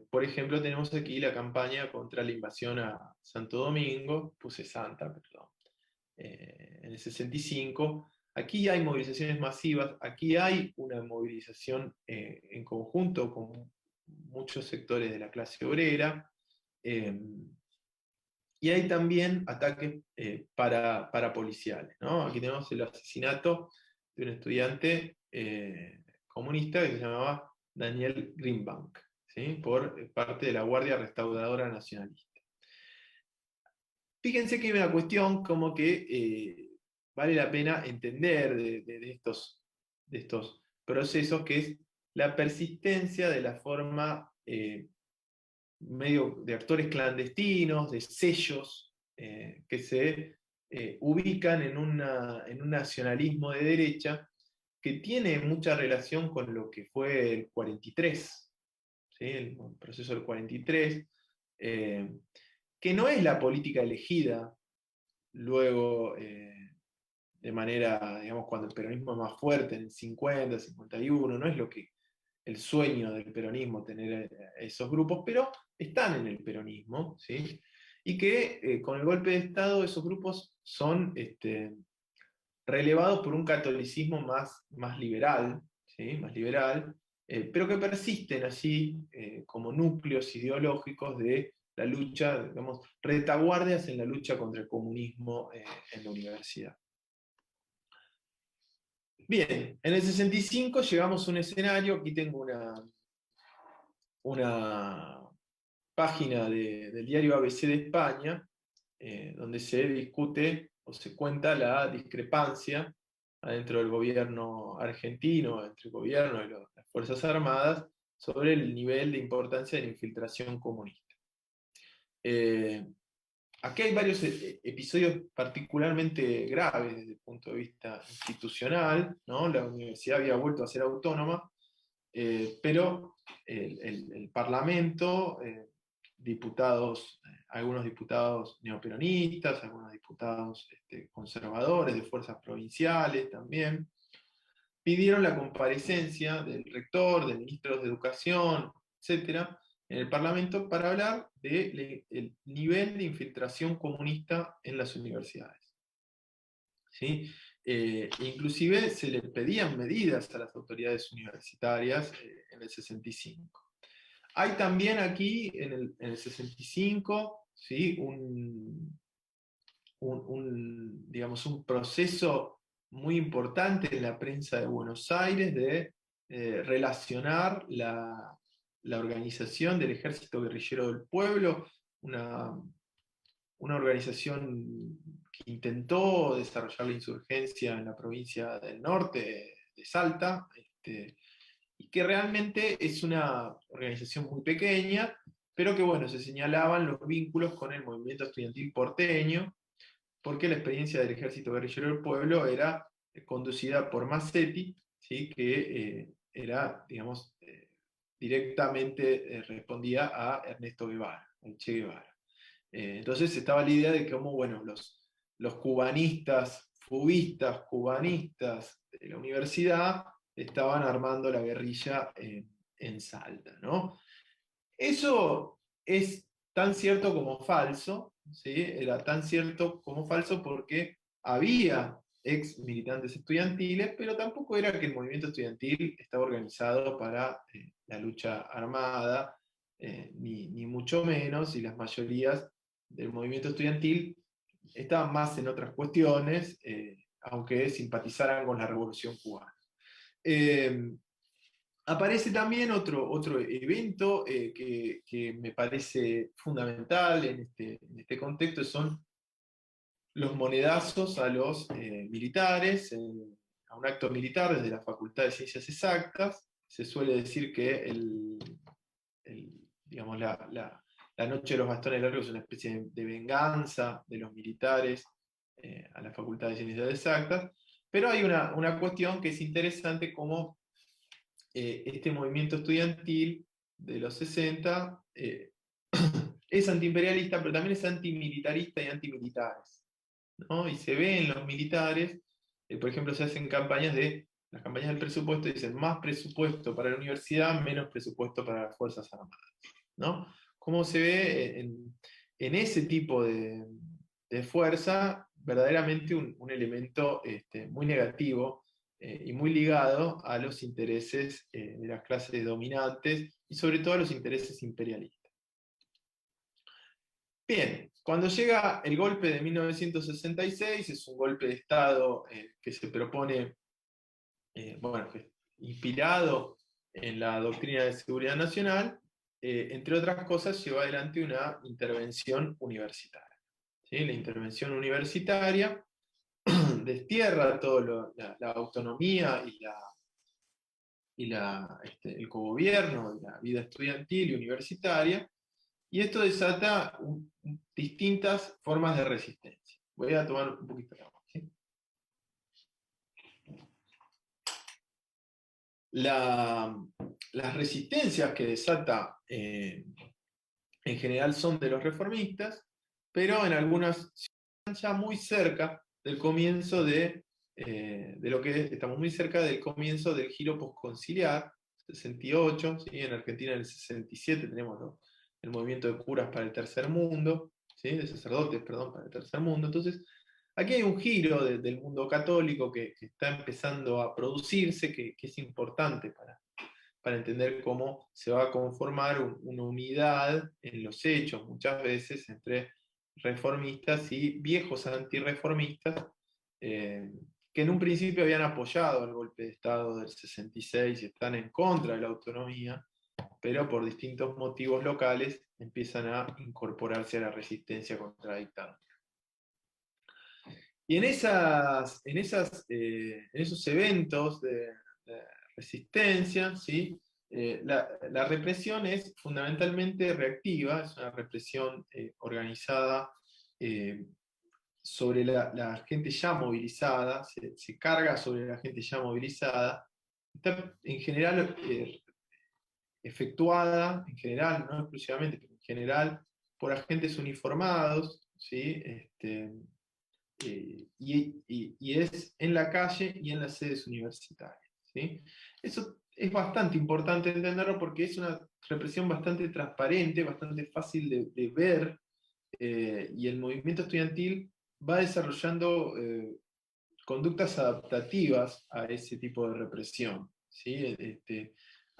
Por ejemplo, tenemos aquí la campaña contra la invasión a Santo Domingo, puse Santa, perdón, en el 65. Aquí hay movilizaciones masivas, aquí hay una movilización en conjunto con muchos sectores de la clase obrera. eh, y hay también ataques parapoliciales, ¿no? Aquí tenemos el asesinato de un estudiante comunista que se llamaba Daniel Greenbank, ¿sí?, por parte de la Guardia Restauradora Nacionalista. Fíjense que hay una cuestión como que vale la pena entender de estos procesos, que es la persistencia de la forma medio de actores clandestinos, de sellos que se ubican en un nacionalismo de derecha que tiene mucha relación con lo que fue el 43, ¿sí?, el proceso del 43, que no es la política elegida luego de manera, digamos, cuando el peronismo es más fuerte, en el 50, 51, no es el sueño del peronismo tener esos grupos, pero están en el peronismo, ¿sí? Y que con el golpe de Estado esos grupos son relevados por un catolicismo más liberal, ¿sí?, más liberal, pero que persisten así como núcleos ideológicos de la lucha, digamos, retaguardias en la lucha contra el comunismo en la universidad. Bien, en el 65 llegamos a un escenario, aquí tengo una página del diario ABC de España, donde se discute o se cuenta la discrepancia adentro del gobierno argentino, entre el gobierno y las Fuerzas Armadas, sobre el nivel de importancia de la infiltración comunista. Aquí hay varios episodios particularmente graves desde el punto de vista institucional, ¿no? La universidad había vuelto a ser autónoma, pero el Parlamento, diputados, algunos diputados neoperonistas, algunos diputados conservadores de fuerzas provinciales también, pidieron la comparecencia del rector, del ministro de Educación, etcétera, en el Parlamento para hablar del nivel de infiltración comunista en las universidades. ¿Sí? Inclusive se le pedían medidas a las autoridades universitarias en el 65. Hay también aquí, en el 65, ¿sí? Digamos, un proceso muy importante en la prensa de Buenos Aires de relacionar la organización del Ejército Guerrillero del Pueblo, una organización que intentó desarrollar la insurgencia en la provincia del norte, de Salta, y que realmente es una organización muy pequeña, pero que bueno, se señalaban los vínculos con el movimiento estudiantil porteño, porque la experiencia del Ejército Guerrillero del Pueblo era conducida por Massetti, ¿sí? Que era, digamos, directamente respondía a Ernesto Guevara, el Che Guevara. Entonces estaba la idea de cómo, bueno, los cubanistas, fubistas, cubanistas de la universidad estaban armando la guerrilla en Salta, ¿no? Eso es tan cierto como falso, ¿sí? Era tan cierto como falso porque había ex militantes estudiantiles, pero tampoco era que el movimiento estudiantil estaba organizado para la lucha armada, ni mucho menos, y las mayorías del movimiento estudiantil estaban más en otras cuestiones, aunque simpatizaran con la Revolución Cubana. Aparece también otro evento que me parece fundamental en este contexto, son los monedazos a los militares, a un acto militar desde la Facultad de Ciencias Exactas. Se suele decir que digamos, la Noche de los Bastones Largos es una especie de venganza de los militares a la Facultad de Ciencias Exactas, pero hay una cuestión que es interesante, como este movimiento estudiantil de los 60 es antiimperialista, pero también es antimilitarista y antimilitares, ¿no? Y se ve en los militares, por ejemplo, se hacen las campañas del presupuesto, dicen más presupuesto para la universidad, menos presupuesto para las Fuerzas Armadas, ¿no? Cómo se ve en ese tipo de fuerza verdaderamente un elemento muy negativo y muy ligado a los intereses de las clases dominantes y sobre todo a los intereses imperialistas. Bien, cuando llega el golpe de 1966, es un golpe de Estado que se propone, bueno, inspirado en la doctrina de seguridad nacional, entre otras cosas, lleva adelante una intervención universitaria. ¿Sí? La intervención universitaria destierra toda la autonomía y el cogobierno de la vida estudiantil y universitaria, y esto desata distintas formas de resistencia. Voy a tomar un poquito de agua. ¿Sí? Las resistencias que desata en general son de los reformistas, pero en algunas están ya muy cerca del comienzo de lo que estamos muy cerca del comienzo del giro posconciliar, 68, ¿sí? En Argentina en el 67 tenemos, ¿no?, el movimiento de curas para el tercer mundo, ¿sí?, de sacerdotes, perdón, para el tercer mundo. Entonces, aquí hay un giro del mundo católico que está empezando a producirse, que es importante para entender cómo se va a conformar una unidad en los hechos, muchas veces, entre reformistas y viejos antirreformistas, que en un principio habían apoyado el golpe de Estado del 66 y están en contra de la autonomía, pero por distintos motivos locales empiezan a incorporarse a la resistencia contra la dictadura. Y en esos eventos de resistencia, ¿sí? La represión es fundamentalmente reactiva, es una represión organizada sobre la gente ya movilizada, se carga sobre la gente ya movilizada, está en general efectuada, en general, no exclusivamente, pero en general, por agentes uniformados, ¿sí? Y es en la calle y en las sedes universitarias, ¿sí? Eso es bastante importante entenderlo porque es una represión bastante transparente, bastante fácil de ver, y el movimiento estudiantil va desarrollando conductas adaptativas a ese tipo de represión, ¿sí?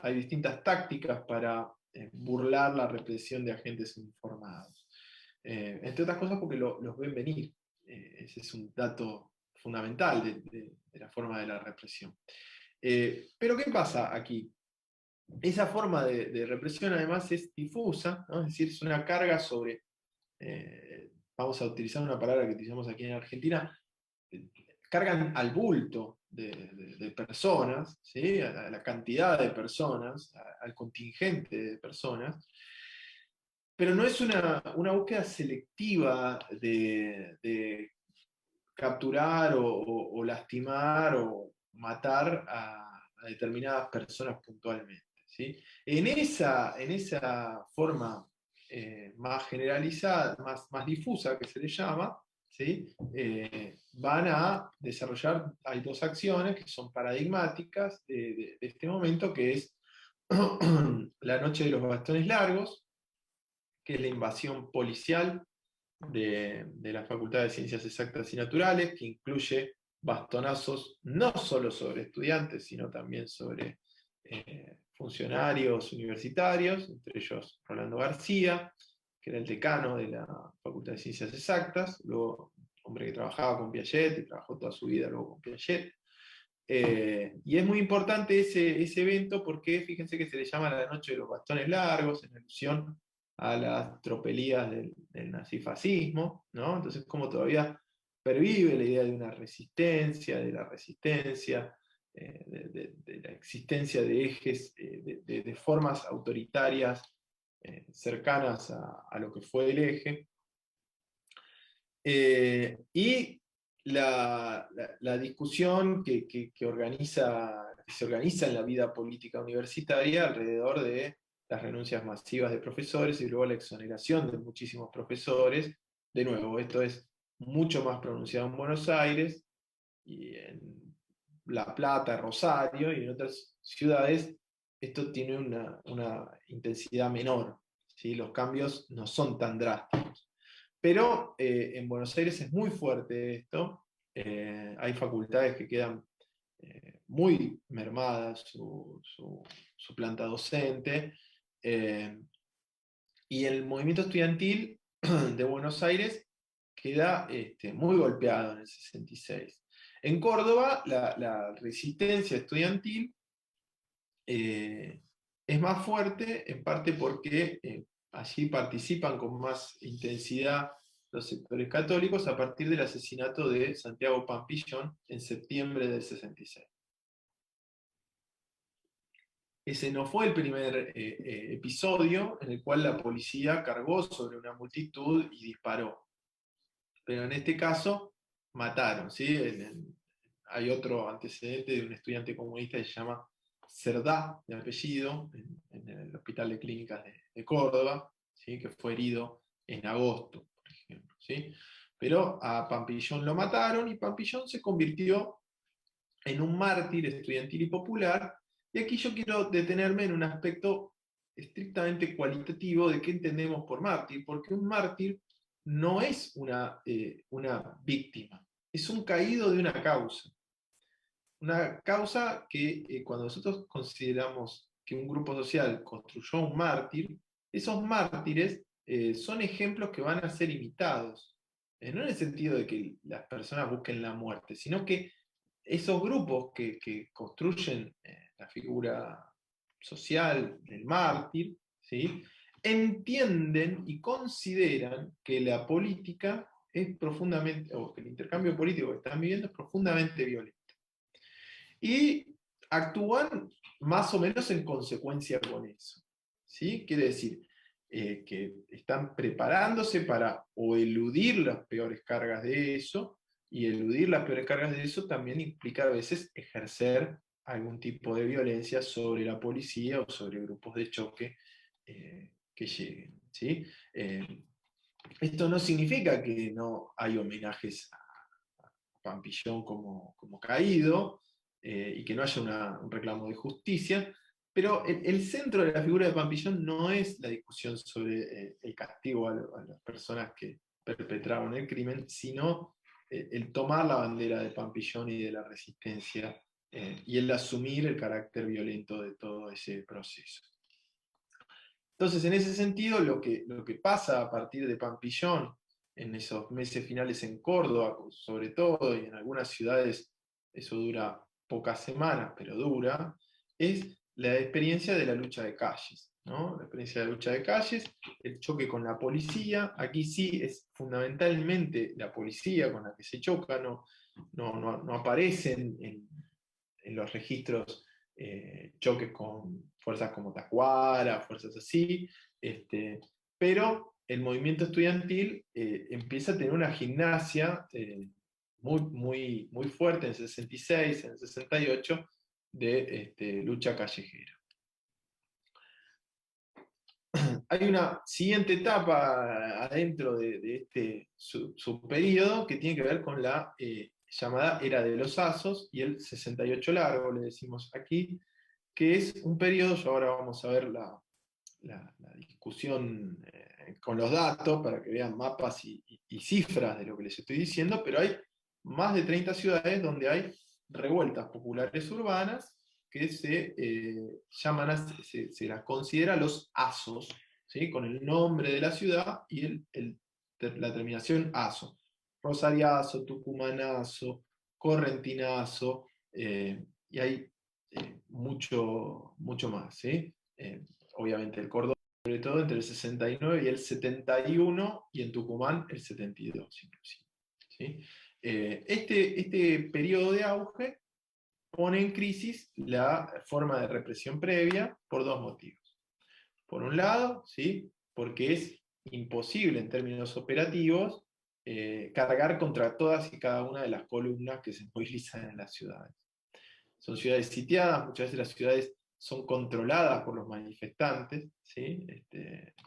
Hay distintas tácticas para burlar la represión de agentes uniformados. Entre otras cosas porque los ven venir. Ese es un dato fundamental de la forma de la represión. Pero ¿qué pasa aquí? Esa forma de represión además es difusa, ¿no? Es decir, es una carga sobre, vamos a utilizar una palabra que utilizamos aquí en Argentina, cargan al bulto de personas, ¿sí? A la cantidad de personas, al contingente de personas, pero no es una búsqueda selectiva de capturar o lastimar o matar a determinadas personas puntualmente, ¿sí? En esa forma más generalizada, más difusa que se le llama, ¿sí? Van a desarrollar, hay dos acciones que son paradigmáticas de este momento, que es la noche de los bastones largos, que es la invasión policial de la Facultad de Ciencias Exactas y Naturales, que incluye bastonazos no solo sobre estudiantes, sino también sobre funcionarios universitarios, entre ellos Rolando García, que era el decano de la Facultad de Ciencias Exactas, luego hombre que trabajaba con Piaget y trabajó toda su vida luego con Piaget. Y es muy importante ese evento porque fíjense que se le llama la Noche de los Bastones Largos, en alusión a las tropelías del nazifascismo, ¿no? Entonces, como todavía pervive la idea de una resistencia, de la resistencia, de la existencia de ejes, de formas autoritarias cercanas a lo que fue el eje. Y la discusión que se organiza en la vida política universitaria alrededor de las renuncias masivas de profesores y luego la exoneración de muchísimos profesores. De nuevo, esto es mucho más pronunciado en Buenos Aires y en La Plata, Rosario y en otras ciudades esto tiene una intensidad menor, ¿sí? Los cambios no son tan drásticos. Pero en Buenos Aires es muy fuerte esto. Hay facultades que quedan muy mermadas su planta docente. Y el movimiento estudiantil de Buenos Aires queda muy golpeado en el 66. En Córdoba, la resistencia estudiantil es más fuerte, en parte porque allí participan con más intensidad los sectores católicos a partir del asesinato de Santiago Pampillón en septiembre del 66. Ese no fue el primer episodio en el cual la policía cargó sobre una multitud y disparó. Pero en este caso mataron, ¿sí? Hay otro antecedente de un estudiante comunista que se llama Cerdá, de apellido, en el Hospital de Clínicas de Córdoba, ¿sí? Que fue herido en agosto, por ejemplo, ¿sí? Pero a Pampillón lo mataron y Pampillón se convirtió en un mártir estudiantil y popular. Y aquí yo quiero detenerme en un aspecto estrictamente cualitativo de qué entendemos por mártir, porque un mártir no es una víctima, es un caído de una causa. Una causa que cuando nosotros consideramos que un grupo social construyó un mártir, esos mártires son ejemplos que van a ser imitados. No en el sentido de que las personas busquen la muerte, sino que esos grupos que construyen la figura social del mártir, ¿sí? Entienden y consideran que la política es profundamente, o que el intercambio político que están viviendo es profundamente violento. Y actúan más o menos en consecuencia con eso. ¿Sí? Quiere decir que están preparándose para o eludir las peores cargas de eso, y eludir las peores cargas de eso también implica a veces ejercer algún tipo de violencia sobre la policía o sobre grupos de choque que lleguen. ¿Sí? Esto no significa que no hay homenajes a Pampillón como caído, y que no haya un reclamo de justicia, pero el centro de la figura de Pampillón no es la discusión sobre el castigo a las personas que perpetraron el crimen, sino el tomar la bandera de Pampillón y de la resistencia, y el asumir el carácter violento de todo ese proceso. Entonces, en ese sentido, lo que pasa a partir de Pampillón, en esos meses finales en Córdoba, sobre todo, y en algunas ciudades eso dura pocas semanas, pero dura, es la experiencia de la lucha de calles, ¿no? La experiencia de la lucha de calles, el choque con la policía. Aquí sí es fundamentalmente la policía con la que se choca, no aparecen en los registros choques con fuerzas como Tacuara, fuerzas así, pero el movimiento estudiantil empieza a tener una gimnasia muy fuerte en el 66, en el 68, de lucha callejera. Hay una siguiente etapa adentro de este subperíodo que tiene que ver con la llamada Era de los Asos y el 68 largo, le decimos aquí, que es un periodo. Yo ahora vamos a ver la discusión con los datos para que vean mapas y cifras de lo que les estoy diciendo, pero hay más de 30 ciudades donde hay revueltas populares urbanas que se las considera los asos, ¿sí? Con el nombre de la ciudad y la terminación aso. Rosariazo, Tucumanazo, Correntinazo, y hay mucho más, ¿sí? Obviamente el Córdoba, sobre todo entre el 69 y el 71, y en Tucumán el 72 inclusive. ¿Sí? Este periodo de auge pone en crisis la forma de represión previa por dos motivos. Por un lado, ¿sí? Porque es imposible en términos operativos cargar contra todas y cada una de las columnas que se movilizan en las ciudades. Son ciudades sitiadas, muchas veces las ciudades son controladas por los manifestantes, ¿sí?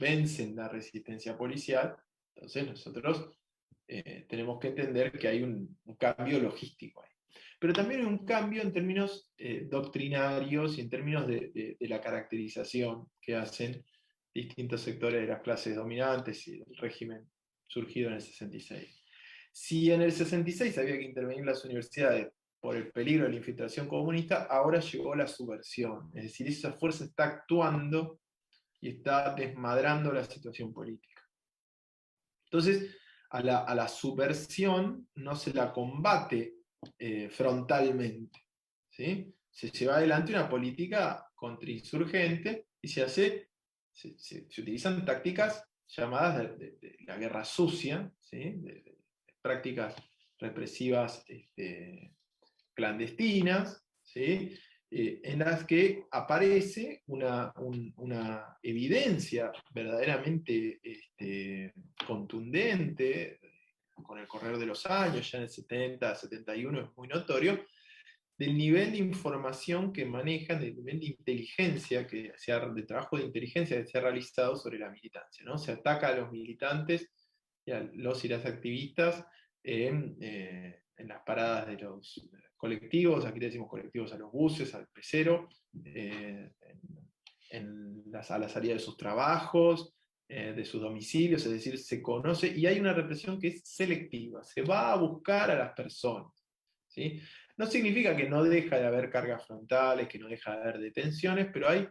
Vencen la resistencia policial. Entonces nosotros tenemos que entender que hay un cambio logístico ahí. Pero también hay un cambio en términos doctrinarios y en términos de la caracterización que hacen distintos sectores de las clases dominantes y del régimen surgido en el 66. Si en el 66 había que intervenir las universidades por el peligro de la infiltración comunista, ahora llegó la subversión. Es decir, esa fuerza está actuando y está desmadrando la situación política. Entonces, a la subversión no se la combate frontalmente, ¿sí? Se lleva adelante una política contrainsurgente y se utilizan tácticas llamadas de la guerra sucia, ¿sí? De prácticas represivas clandestinas, ¿sí? En las que aparece una evidencia verdaderamente contundente con el correr de los años, ya en el 70, 71 es muy notorio, del nivel de información que manejan, del nivel de inteligencia, de trabajo de inteligencia que se ha realizado sobre la militancia, ¿no? Se ataca a los militantes y a los y las activistas en las paradas de los colectivos, aquí le decimos colectivos a los buses, al pecero, a la salida de sus trabajos, de sus domicilios, es decir, se conoce y hay una represión que es selectiva, se va a buscar a las personas, ¿sí? No significa que no deja de haber cargas frontales, que no deja de haber detenciones, pero hay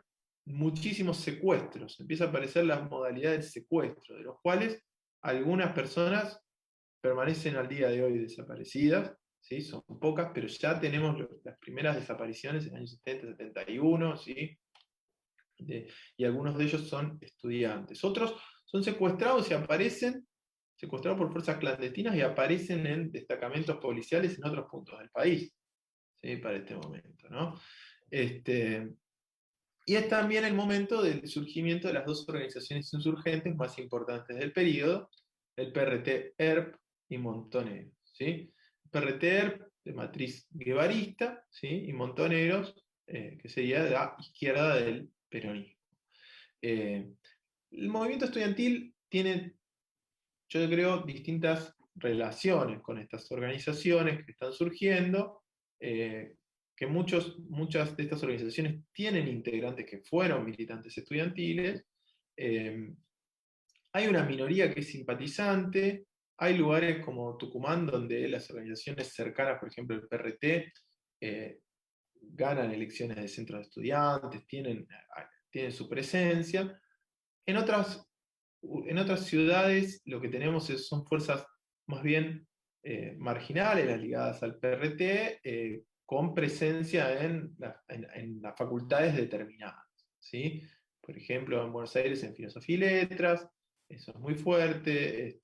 muchísimos secuestros, empieza a aparecer la modalidad del secuestro, de los cuales algunas personas permanecen al día de hoy desaparecidas, ¿sí? Son pocas, pero ya tenemos las primeras desapariciones en el año 70, 71, ¿sí? y algunos de ellos son estudiantes. Otros son secuestrados y aparecen, secuestrados por fuerzas clandestinas y aparecen en destacamentos policiales en otros puntos del país, ¿sí? Para este momento, ¿no? Y es también el momento del surgimiento de las dos organizaciones insurgentes más importantes del periodo, el PRT-ERP y Montoneros, ¿sí? PRT-ERP de matriz guevarista, ¿sí? Y Montoneros, que sería de la izquierda del peronismo. El movimiento estudiantil tiene, yo creo, distintas relaciones con estas organizaciones que están surgiendo, que muchas de estas organizaciones tienen integrantes que fueron militantes estudiantiles. Hay una minoría que es simpatizante, hay lugares como Tucumán donde las organizaciones cercanas, por ejemplo el PRT, ganan elecciones de centros de estudiantes, tienen su presencia. En otras ciudades lo que tenemos son fuerzas más bien marginales, las ligadas al PRT, con presencia en las facultades determinadas, ¿sí? Por ejemplo, en Buenos Aires en Filosofía y Letras, eso es muy fuerte,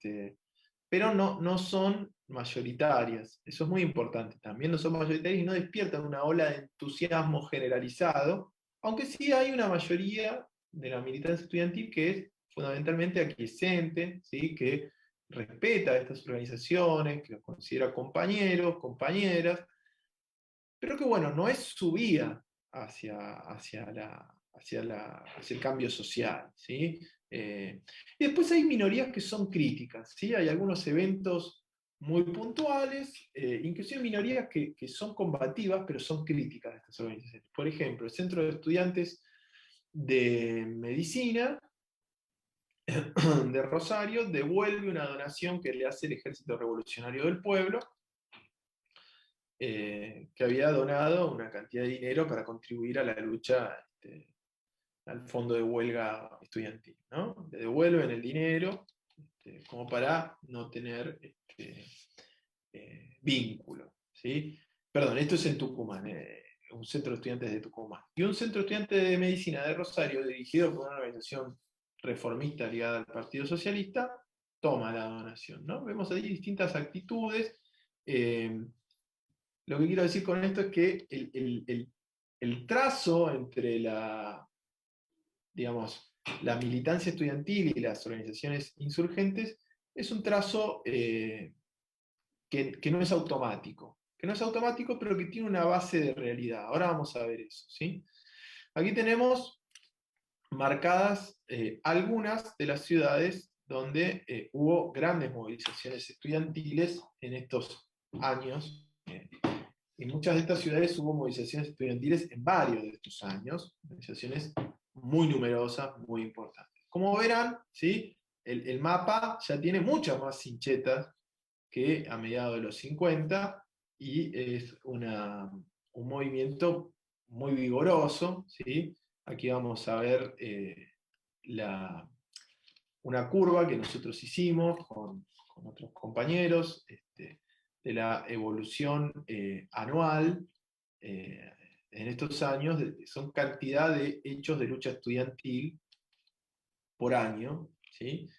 pero no son mayoritarias, eso es muy importante, también no son mayoritarias y no despiertan una ola de entusiasmo generalizado, aunque sí hay una mayoría de la militancia estudiantil que es fundamentalmente aquiescente, ¿sí? Que respeta a estas organizaciones, que los considera compañeros, compañeras, pero que bueno, no es su vía hacia el cambio social, ¿sí? Y después hay minorías que son críticas, ¿sí? Hay algunos eventos muy puntuales, inclusive minorías que son combativas, pero son críticas de estas organizaciones. Por ejemplo, el Centro de Estudiantes de Medicina de Rosario devuelve una donación que le hace el Ejército Revolucionario del Pueblo, que había donado una cantidad de dinero para contribuir a la lucha, al fondo de huelga estudiantil, ¿no? Le devuelven el dinero como para no tener vínculo, ¿sí? Perdón, esto es en Tucumán, un centro de estudiantes de Tucumán. Y un centro de estudiantes de medicina de Rosario, dirigido por una organización reformista ligada al Partido Socialista, toma la donación, ¿no? Vemos ahí distintas actitudes. Lo que quiero decir con esto es que el trazo entre digamos, la militancia estudiantil y las organizaciones insurgentes es un trazo que no es automático. Que no es automático, pero que tiene una base de realidad. Ahora vamos a ver eso, ¿sí? Aquí tenemos marcadas algunas de las ciudades donde hubo grandes movilizaciones estudiantiles en estos años. En muchas de estas ciudades hubo movilizaciones estudiantiles en varios de estos años, movilizaciones muy numerosas, muy importantes. Como verán, ¿sí? El mapa ya tiene muchas más hinchetas que a mediados de los 50 y es un movimiento muy vigoroso, ¿sí? Aquí vamos a ver una curva que nosotros hicimos con otros compañeros, de la evolución anual en estos años, son cantidad de hechos de lucha estudiantil por año, ¿sí?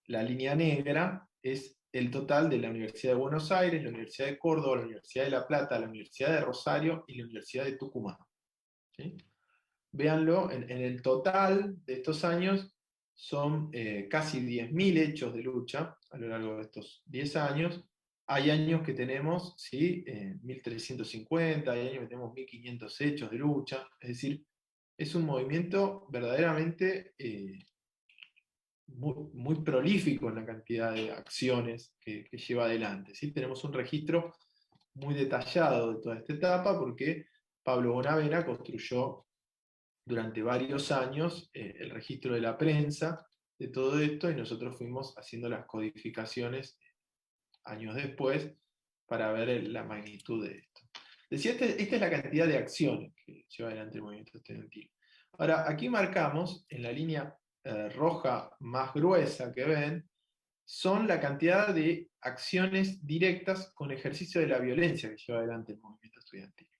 La línea negra es el total de la Universidad de Buenos Aires, la Universidad de Córdoba, la Universidad de La Plata, la Universidad de Rosario y la Universidad de Tucumán, ¿sí? Véanlo, en el total de estos años son casi 10.000 hechos de lucha a lo largo de estos 10 años. Hay años que tenemos, ¿sí? 1.350, hay años que tenemos 1.500 hechos de lucha. Es decir, es un movimiento verdaderamente muy prolífico en la cantidad de acciones que lleva adelante, ¿sí? Tenemos un registro muy detallado de toda esta etapa porque Pablo Bonavena construyó durante varios años el registro de la prensa de todo esto y nosotros fuimos haciendo las codificaciones años después para ver la magnitud de esto. Decía, esta es la cantidad de acciones que lleva adelante el movimiento estudiantil. Ahora, aquí marcamos en la línea roja más gruesa que ven, son la cantidad de acciones directas con ejercicio de la violencia que lleva adelante el movimiento estudiantil.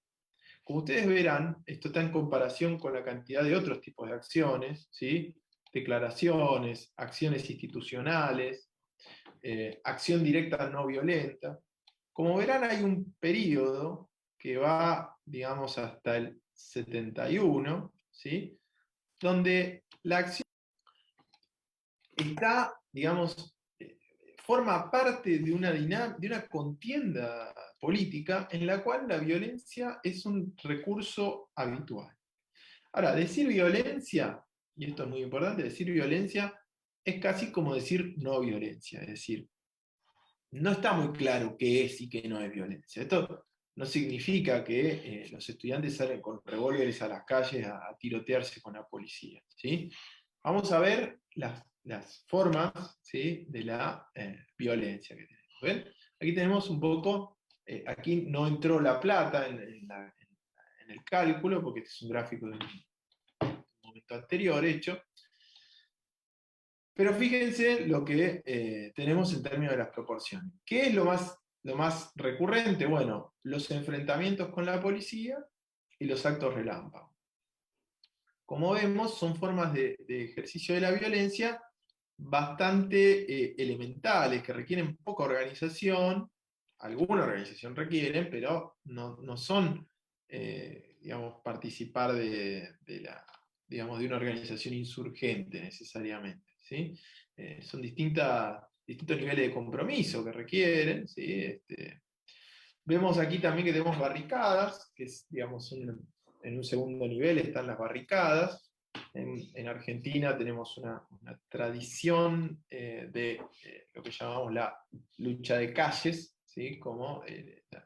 como ustedes verán, esto está en comparación con la cantidad de otros tipos de acciones, ¿sí? Declaraciones, acciones institucionales, acción directa no violenta. Como verán, hay un periodo que va, digamos, hasta el 71, ¿sí? Donde la acción está, digamos, forma parte de de una contienda política en la cual la violencia es un recurso habitual. Ahora, decir violencia, y esto es muy importante, decir violencia es casi como decir no violencia, es decir, no está muy claro qué es y qué no es violencia. Esto no significa que los estudiantes salen con revólveres a las calles a tirotearse con la policía, ¿sí? Vamos a ver las formas, ¿sí?, de la violencia que tenemos. ¿Ven? Aquí tenemos un poco, aquí no entró la plata en el cálculo, porque este es un gráfico de un momento anterior hecho, pero fíjense lo que tenemos en términos de las proporciones. ¿Qué es lo más recurrente? Bueno, los enfrentamientos con la policía y los actos relámpago. Como vemos, son formas de ejercicio de la violencia bastante elementales, que requieren poca organización, alguna organización requieren, pero no son, digamos, participar digamos, de una organización insurgente necesariamente, ¿sí? Son distintos niveles de compromiso que requieren, ¿sí? Vemos aquí también que tenemos barricadas, que es, digamos, en un segundo nivel están las barricadas. En Argentina tenemos una tradición de lo que llamamos la lucha de calles, ¿sí?, como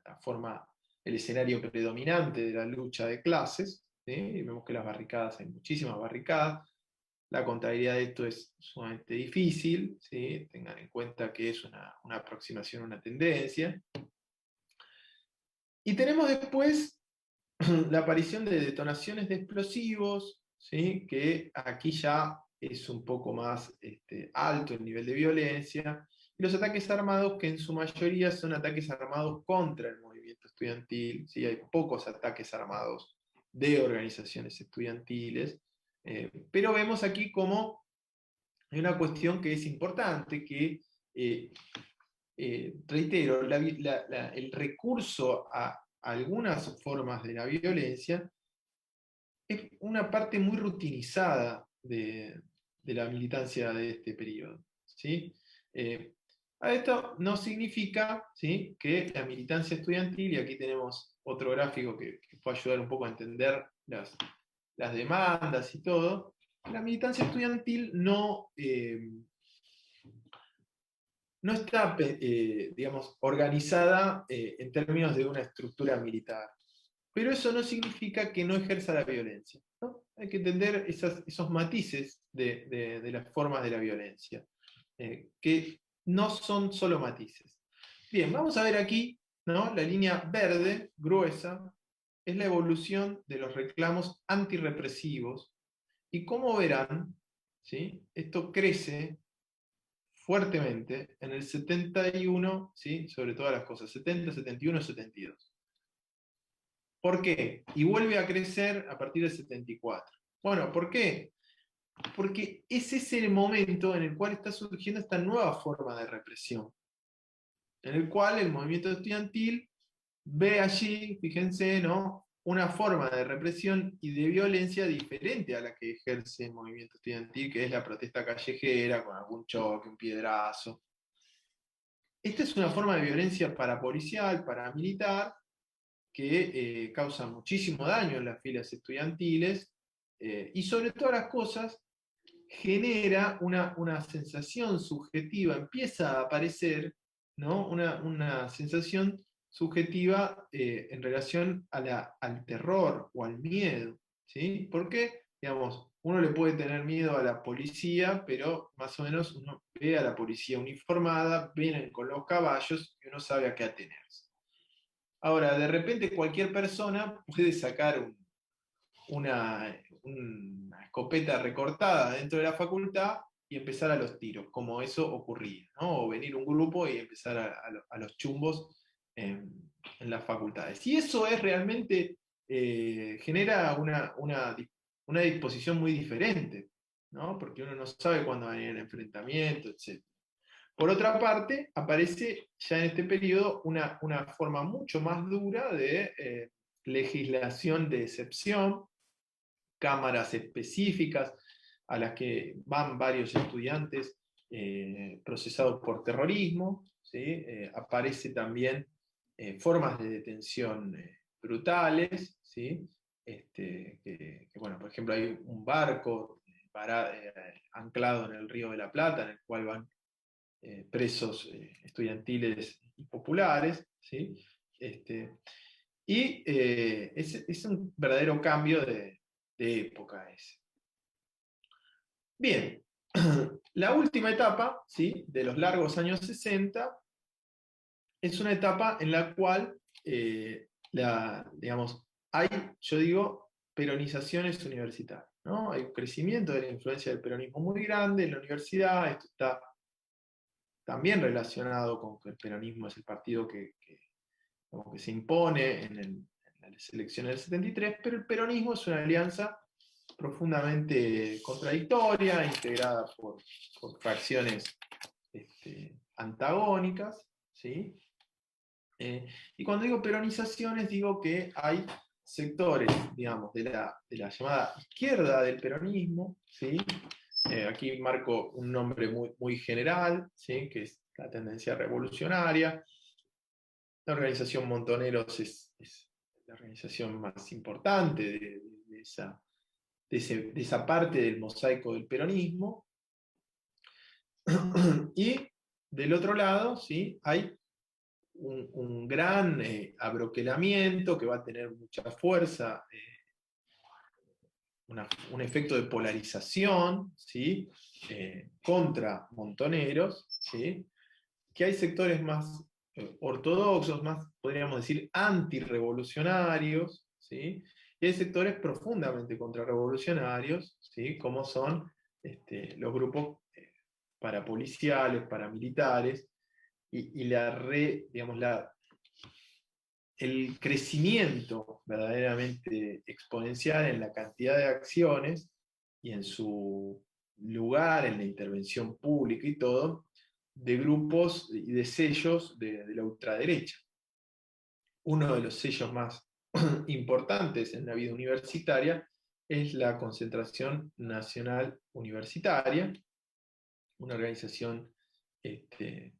la forma, el escenario predominante de la lucha de clases, ¿sí? Y vemos que las barricadas, hay muchísimas barricadas. La contabilidad de esto es sumamente difícil, ¿sí? Tengan en cuenta que es una aproximación, una tendencia. Y tenemos después la aparición de detonaciones de explosivos, ¿sí?, que aquí ya es un poco más alto el nivel de violencia, y los ataques armados, que en su mayoría son ataques armados contra el movimiento estudiantil, ¿sí? Hay pocos ataques armados de organizaciones estudiantiles, pero vemos aquí como hay una cuestión que es importante, que reitero, el recurso a algunas formas de la violencia es una parte muy rutinizada de la militancia de este periodo, ¿sí? A esto no significa, ¿sí?, que la militancia estudiantil, y aquí tenemos otro gráfico que puede ayudar un poco a entender las demandas y todo, la militancia estudiantil no está, digamos, organizada en términos de una estructura militar. Pero eso no significa que no ejerza la violencia, ¿no? Hay que entender esos matices de las formas de la violencia, que no son solo matices. Bien, vamos a ver aquí, ¿no? La línea verde, gruesa, es la evolución de los reclamos antirrepresivos, y como verán, ¿sí?, esto crece fuertemente en el 71, ¿sí?, sobre todas las cosas, 70, 71, 72. ¿Por qué? Y vuelve a crecer a partir del 74. Bueno, ¿por qué? Porque ese es el momento en el cual está surgiendo esta nueva forma de represión, en el cual el movimiento estudiantil ve allí, fíjense, ¿no?, una forma de represión y de violencia diferente a la que ejerce el movimiento estudiantil, que es la protesta callejera, con algún choque, un piedrazo. Esta es una forma de violencia parapolicial, paramilitar, que causa muchísimo daño en las filas estudiantiles, y sobre todas las cosas genera una sensación subjetiva, empieza a aparecer, ¿no?, una sensación subjetiva en relación al terror o al miedo, ¿sí? Porque, digamos, uno le puede tener miedo a la policía, pero más o menos uno ve a la policía uniformada, vienen con los caballos y uno sabe a qué atenerse. Ahora, de repente cualquier persona puede sacar una escopeta recortada dentro de la facultad y empezar a los tiros, como eso ocurría, ¿no? O venir un grupo y empezar a los chumbos en las facultades. Y eso es realmente genera una disposición muy diferente, ¿no? Porque uno no sabe cuándo va a venir el enfrentamiento, etc. Por otra parte, aparece ya en este periodo una forma mucho más dura de legislación de excepción, cámaras específicas a las que van varios estudiantes procesados por terrorismo, ¿sí? Aparece también formas de detención brutales, ¿sí? Bueno, por ejemplo, hay un barco anclado en el Río de la Plata, en el cual van presos estudiantiles y populares, ¿sí? Es un verdadero cambio de época ese. Bien, la última etapa, ¿sí?, de los largos años 60 es una etapa en la cual, digamos, hay, yo digo, peronizaciones universitarias, ¿no? Hay un crecimiento de la influencia del peronismo muy grande en la universidad. Esto está también relacionado con que el peronismo es el partido que se impone en las elecciones del 73, pero el peronismo es una alianza profundamente contradictoria, integrada por facciones antagónicas, ¿sí? Y cuando digo peronizaciones, digo que hay sectores, digamos, de la llamada izquierda del peronismo, ¿sí? Aquí marco un nombre muy general, ¿sí?, que es la tendencia revolucionaria. La organización Montoneros es la organización más importante de esa parte del mosaico del peronismo. Y del otro lado, ¿sí?, hay un gran abroquelamiento que va a tener mucha fuerza, un efecto de polarización, ¿sí?, contra Montoneros, ¿sí?, que hay sectores más ortodoxos, más, podríamos decir, antirrevolucionarios, ¿sí?, y hay sectores profundamente contrarrevolucionarios, ¿sí?, como son los grupos parapoliciales, paramilitares, y digamos, el crecimiento verdaderamente exponencial en la cantidad de acciones y en su lugar en la intervención pública y todo, de grupos y de sellos de la ultraderecha. Uno de los sellos más importantes en la vida universitaria es la Concentración Nacional Universitaria, una organización que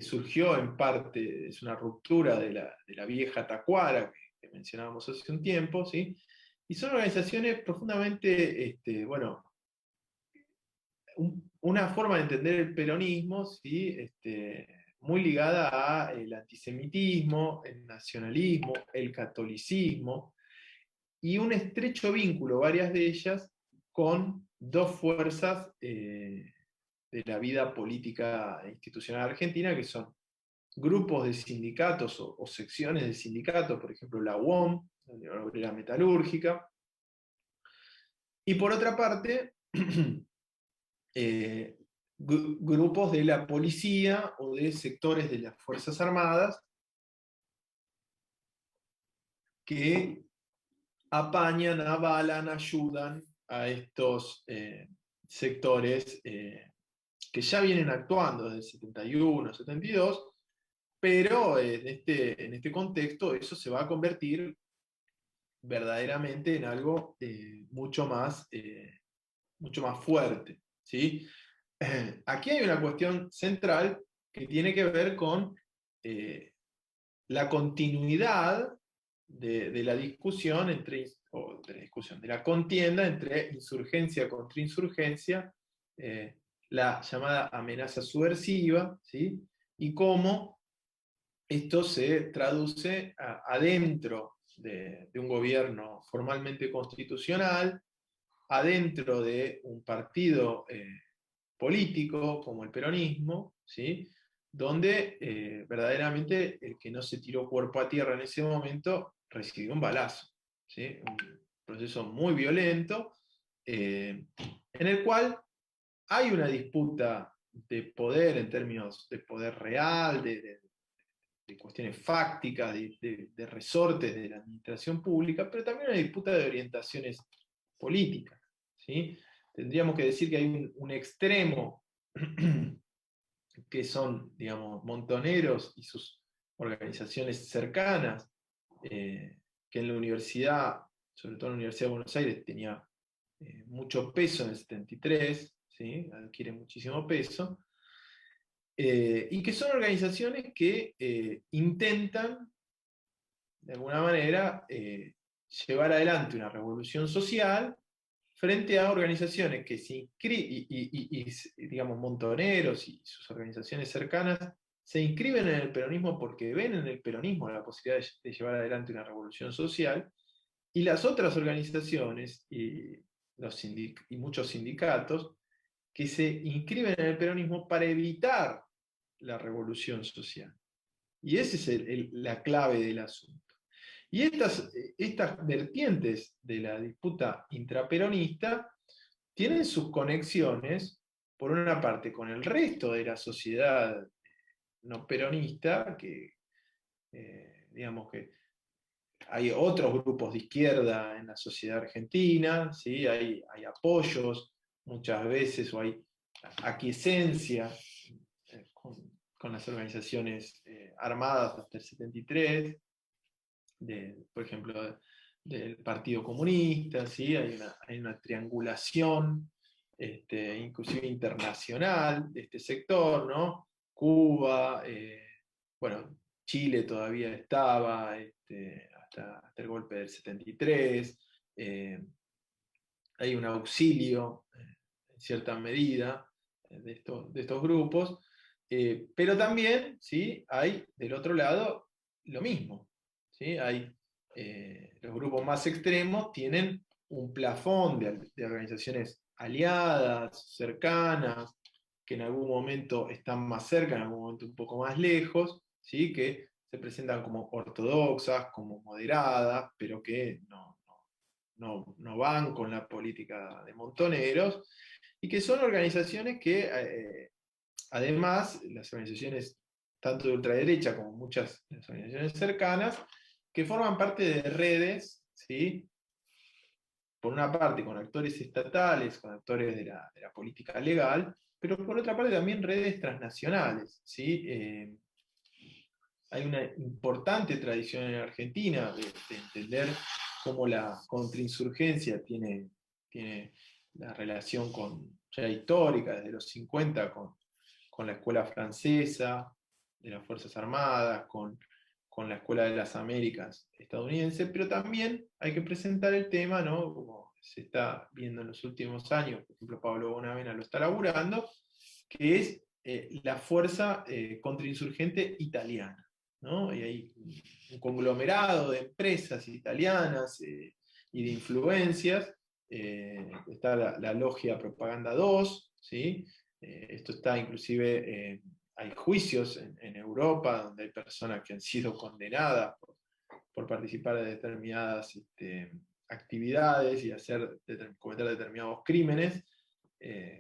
surgió en parte, es una ruptura de la vieja tacuara que mencionábamos hace un tiempo, ¿sí? Y son organizaciones profundamente, bueno, una forma de entender el peronismo, ¿sí?, muy ligada al antisemitismo, el nacionalismo, el catolicismo, y un estrecho vínculo, varias de ellas, con dos fuerzas de la vida política e institucional argentina, que son grupos de sindicatos o secciones de sindicatos, por ejemplo la UOM, la Unión Obrera Metalúrgica, y por otra parte, grupos de la policía o de sectores de las Fuerzas Armadas que apañan, avalan, ayudan a estos sectores que ya vienen actuando desde el 71, 72, pero en este contexto eso se va a convertir verdaderamente en algo mucho más fuerte, ¿sí? Aquí hay una cuestión central que tiene que ver con la continuidad de la discusión de la contienda entre insurgencia contra insurgencia, la llamada amenaza subversiva, ¿sí?, y cómo esto se traduce adentro de un gobierno formalmente constitucional, adentro de un partido político como el peronismo, ¿sí?, donde verdaderamente el que no se tiró cuerpo a tierra en ese momento recibió un balazo, ¿sí?, un proceso muy violento, en el cual hay una disputa de poder en términos de poder real, de de cuestiones fácticas, de resortes de la administración pública, pero también una disputa de orientaciones políticas. ¿Sí? Tendríamos que decir que hay un extremo que son, digamos, Montoneros y sus organizaciones cercanas, que en la universidad, sobre todo en la Universidad de Buenos Aires, tenía mucho peso en el 73, ¿sí? Adquiere muchísimo peso, y que son organizaciones que intentan, de alguna manera, llevar adelante una revolución social frente a organizaciones que se inscriben, digamos, Montoneros y sus organizaciones cercanas, se inscriben en el peronismo porque ven en el peronismo la posibilidad de llevar adelante una revolución social, y las otras organizaciones y muchos sindicatos que se inscriben en el peronismo para evitar la revolución social. Y esa es la clave del asunto. Y estas vertientes de la disputa intraperonista tienen sus conexiones, por una parte, con el resto de la sociedad no peronista, que digamos que hay otros grupos de izquierda en la sociedad argentina, ¿sí? Hay apoyos muchas veces, o hay aquiescencia con las organizaciones armadas hasta el 73, por ejemplo, del Partido Comunista, ¿sí? Hay una triangulación, inclusive internacional, de este sector, ¿no? Cuba, bueno, Chile todavía estaba, hasta el golpe del 73, hay un auxilio, en cierta medida, de estos grupos, pero también, ¿sí? Hay del otro lado lo mismo, ¿sí? Los grupos más extremos tienen un plafón de organizaciones aliadas, cercanas, que en algún momento están más cerca, en algún momento un poco más lejos, ¿sí? Que se presentan como ortodoxas, como moderadas, pero que no van con la política de Montoneros, y que son organizaciones que, además, las organizaciones tanto de ultraderecha como muchas de las organizaciones cercanas, que forman parte de redes, ¿sí? Por una parte con actores estatales, con actores de la política legal, pero por otra parte también redes transnacionales, ¿sí? Hay una importante tradición en Argentina de entender cómo la contrainsurgencia tiene la relación ya histórica, desde los 50, con la escuela francesa, de las Fuerzas Armadas, con la Escuela de las Américas estadounidense, pero también hay que presentar el tema, ¿no? Como se está viendo en los últimos años, por ejemplo, Pablo Bonavena lo está laburando, que es la fuerza contrainsurgente italiana, ¿no? Y hay un conglomerado de empresas italianas y de influencias. Está la logia Propaganda 2, ¿sí? Esto está inclusive, hay juicios en Europa donde hay personas que han sido condenadas por participar de determinadas actividades y cometer determinados crímenes,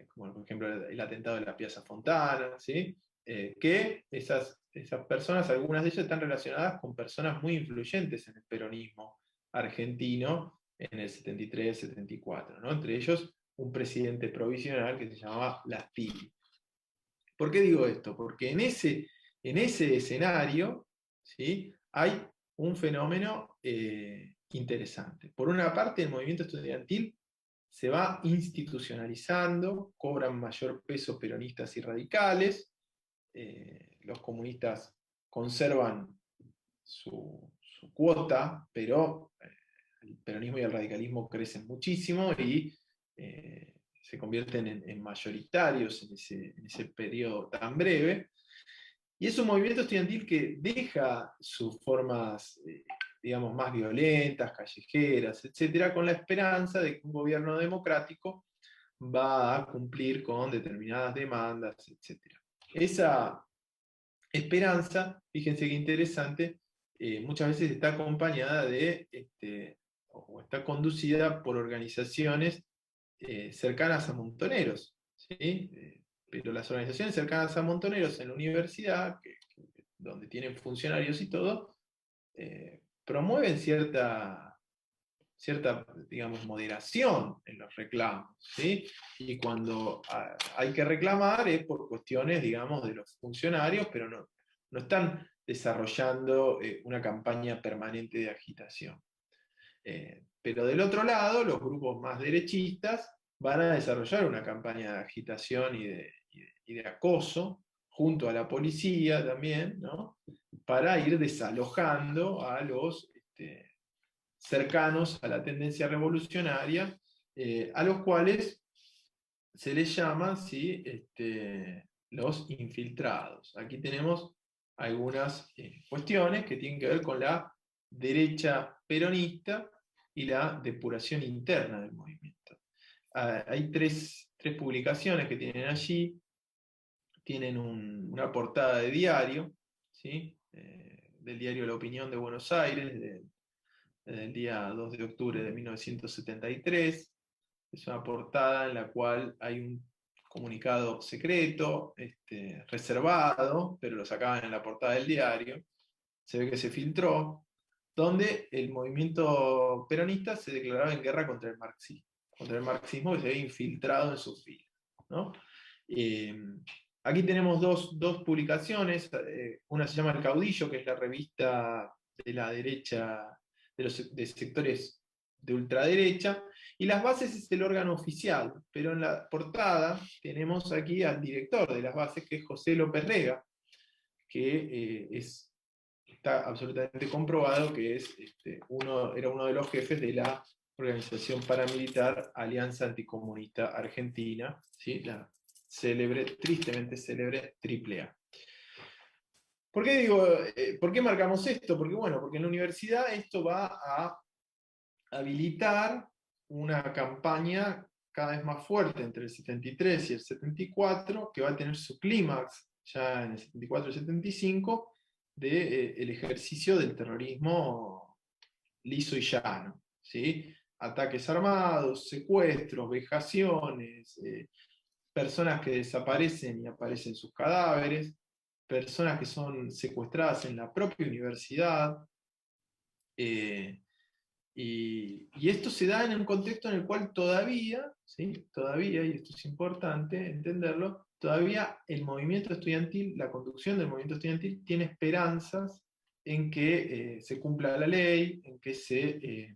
como por ejemplo el atentado de la Piazza Fontana, ¿sí? Que esas personas, algunas de ellas están relacionadas con personas muy influyentes en el peronismo argentino en el 73-74, ¿no? Entre ellos un presidente provisional que se llamaba Lastili. ¿Por qué digo esto? Porque en ese escenario, ¿sí? Hay un fenómeno interesante. Por una parte, el movimiento estudiantil se va institucionalizando, cobran mayor peso peronistas y radicales, los comunistas conservan su cuota, pero el peronismo y el radicalismo crecen muchísimo y se convierten en mayoritarios en ese periodo tan breve. Y es un movimiento estudiantil que deja sus formas, digamos, más violentas, callejeras, etcétera, con la esperanza de que un gobierno democrático va a cumplir con determinadas demandas, etcétera. Esa esperanza, fíjense qué interesante, muchas veces está acompañada o está conducida por organizaciones cercanas a Montoneros, ¿sí? Pero las organizaciones cercanas a Montoneros en la universidad, que donde tienen funcionarios y todo, promueven cierta, digamos, moderación en los reclamos, ¿sí? Y cuando hay que reclamar es por cuestiones, digamos, de los funcionarios, pero no están desarrollando una campaña permanente de agitación. Pero del otro lado, los grupos más derechistas van a desarrollar una campaña de agitación y de acoso junto a la policía también, ¿no? Para ir desalojando a los cercanos a la tendencia revolucionaria, a los cuales se les llama, ¿sí? Los infiltrados. Aquí tenemos algunas cuestiones que tienen que ver con la derecha peronista y la depuración interna del movimiento. Hay tres publicaciones que tienen allí, tienen una portada de diario, ¿sí? Del diario La Opinión de Buenos Aires, del día 2 de octubre de 1973. Es una portada en la cual hay un comunicado secreto, reservado, pero lo sacaban en la portada del diario. Se ve que se filtró, donde el movimiento peronista se declaraba en guerra contra el marxismo que se había infiltrado en sus filas, ¿no? Aquí tenemos dos publicaciones, una se llama El Caudillo, que es la revista de la derecha, de sectores de ultraderecha, y Las Bases es el órgano oficial, pero en la portada tenemos aquí al director de Las Bases, que es José López Rega, que está absolutamente comprobado que era uno de los jefes de la organización paramilitar Alianza Anticomunista Argentina, ¿sí? La tristemente célebre AAA. ¿Por qué marcamos esto? Porque en la universidad esto va a habilitar una campaña cada vez más fuerte entre el 73 y el 74, que va a tener su clímax ya en el 74 y 75, del ejercicio del terrorismo liso y llano, ¿sí? Ataques armados, secuestros, vejaciones, personas que desaparecen y aparecen sus cadáveres, personas que son secuestradas en la propia universidad. Y esto se da en un contexto en el cual todavía, ¿sí? Todavía, y esto es importante entenderlo, todavía el movimiento estudiantil, la conducción del movimiento estudiantil tiene esperanzas en que se cumpla la ley, en que se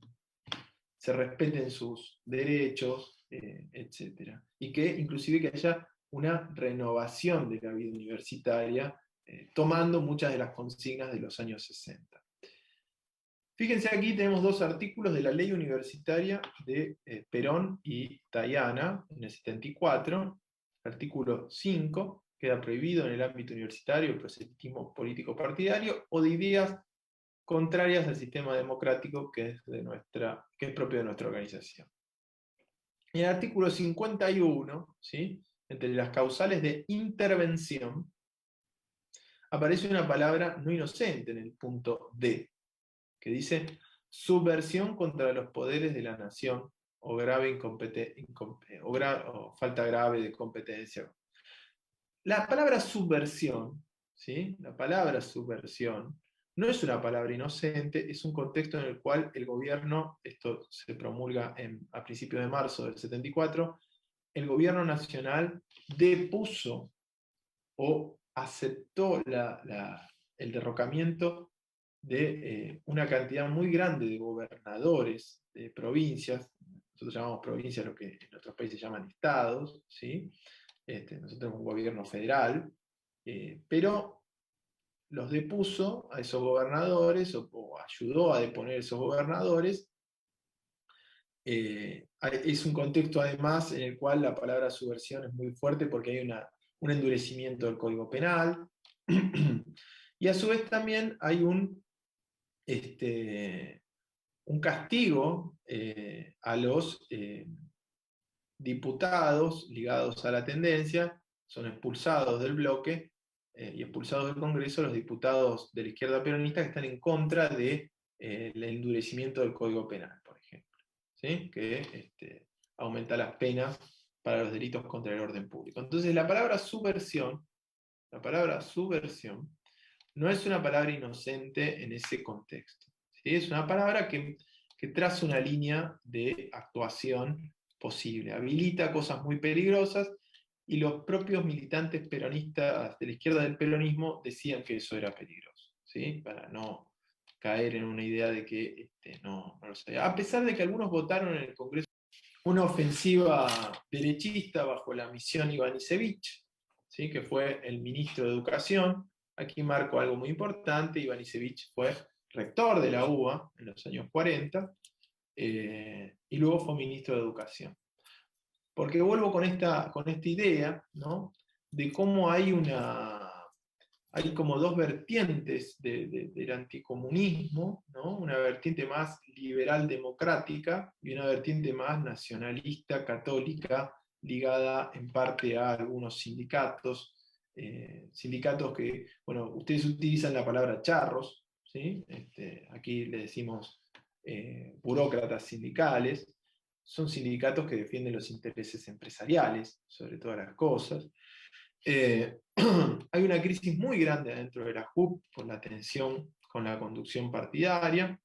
respeten sus derechos, etc. Y que inclusive que haya una renovación de la vida universitaria, tomando muchas de las consignas de los años 60. Fíjense, aquí tenemos dos artículos de la ley universitaria de Perón y Tayana en el 74. Artículo 5, queda prohibido en el ámbito universitario el proselitismo político partidario o de ideas contrarias al sistema democrático que es propio de nuestra organización. En el artículo 51, ¿sí? Entre las causales de intervención, aparece una palabra no inocente en el punto D, que dice subversión contra los poderes de la nación o falta grave de competencia. La palabra subversión, ¿sí? La palabra subversión no es una palabra inocente, es un contexto en el cual el gobierno, esto se promulga a principios de marzo del 74, el gobierno nacional depuso o aceptó el derrocamiento de una cantidad muy grande de gobernadores de provincias. Nosotros llamamos provincias lo que en otros países llaman estados, ¿sí? Nosotros tenemos un gobierno federal, pero los depuso a esos gobernadores o ayudó a deponer esos gobernadores. Es un contexto además en el cual la palabra subversión es muy fuerte porque hay un endurecimiento del Código Penal y a su vez también hay un castigo a los diputados ligados a la tendencia, son expulsados del bloque y expulsados del Congreso los diputados de la izquierda peronista que están en contra del endurecimiento del Código Penal, por ejemplo, ¿sí? Que aumenta las penas para los delitos contra el orden público. Entonces la palabra subversión no es una palabra inocente en ese contexto. ¿Sí? Es una palabra que traza una línea de actuación posible, habilita cosas muy peligrosas, y los propios militantes peronistas de la izquierda del peronismo decían que eso era peligroso, ¿sí? Para no caer en una idea de que no lo sabía. A pesar de que algunos votaron en el Congreso una ofensiva derechista bajo la misión Ivanišević, ¿sí? Que fue el ministro de Educación. Aquí marco algo muy importante: Ivanišević fue rector de la UBA en los años 40, y luego fue ministro de Educación. Porque vuelvo con esta idea, ¿no? De cómo hay como dos vertientes del anticomunismo, ¿no? Una vertiente más liberal democrática y una vertiente más nacionalista católica, ligada en parte a algunos sindicatos, sindicatos que, bueno, ustedes utilizan la palabra charros, ¿sí? Aquí le decimos burócratas sindicales. Son sindicatos que defienden los intereses empresariales, sobre todas las cosas. Hay una crisis muy grande dentro de la JUP por la tensión con la conducción partidaria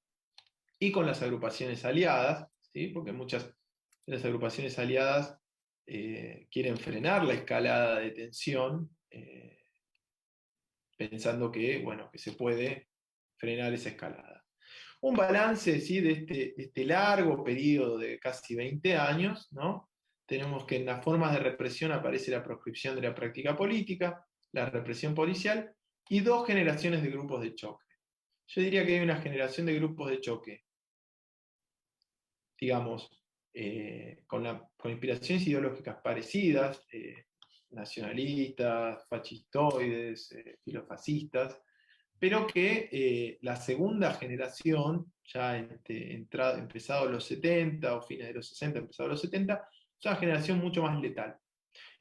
y con las agrupaciones aliadas, ¿sí? Porque muchas de las agrupaciones aliadas quieren frenar la escalada de tensión, pensando que, bueno, que se puede frenar esa escalada. Un balance, ¿sí? de este largo periodo de casi 20 años, ¿no? Tenemos que en las formas de represión aparece la proscripción de la práctica política, la represión policial y dos generaciones de grupos de choque. Yo diría que hay una generación de grupos de choque, digamos, con inspiraciones ideológicas parecidas, nacionalistas, fascistoides, filofascistas, pero que la segunda generación, ya empezados los 70 o fines de los 60, empezados los 70, es una generación mucho más letal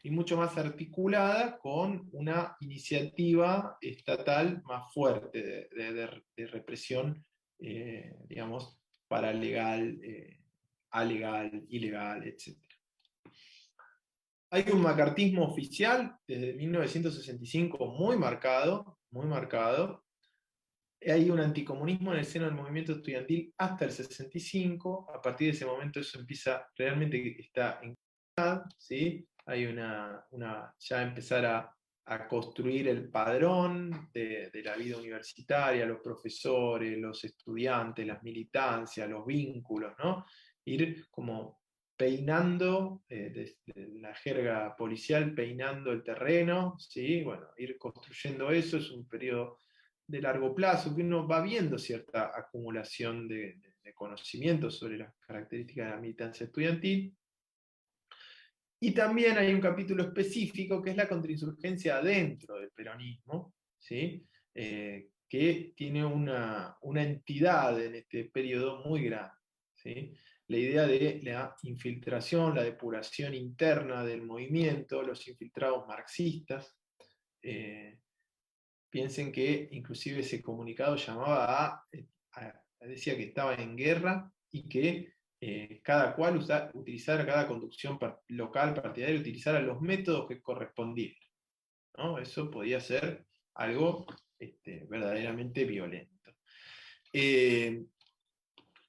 y mucho más articulada con una iniciativa estatal más fuerte de represión, digamos, paralegal, alegal, ilegal, etc. Hay un macartismo oficial desde 1965 muy marcado, muy marcado. Hay un anticomunismo en el seno del movimiento estudiantil hasta el 65. A partir de ese momento eso empieza, realmente está en, ¿sí? Hay ya empezar a construir el padrón de la vida universitaria, los profesores, los estudiantes, las militancias, los vínculos, ¿no? Ir como peinando, desde la jerga policial, peinando el terreno, ¿sí? Bueno, ir construyendo eso. Es un periodo de largo plazo, que uno va viendo cierta acumulación de conocimientos sobre las características de la militancia estudiantil. Y también hay un capítulo específico que es la contrainsurgencia dentro del peronismo, ¿sí? Que tiene una entidad en este periodo muy grande, ¿sí? La idea de la infiltración, la depuración interna del movimiento, los infiltrados marxistas. Piensen que inclusive ese comunicado llamaba decía que estaba en guerra y que cada cual utilizara, cada conducción local, partidaria, utilizara los métodos que correspondieran, ¿no? Eso podía ser algo verdaderamente violento.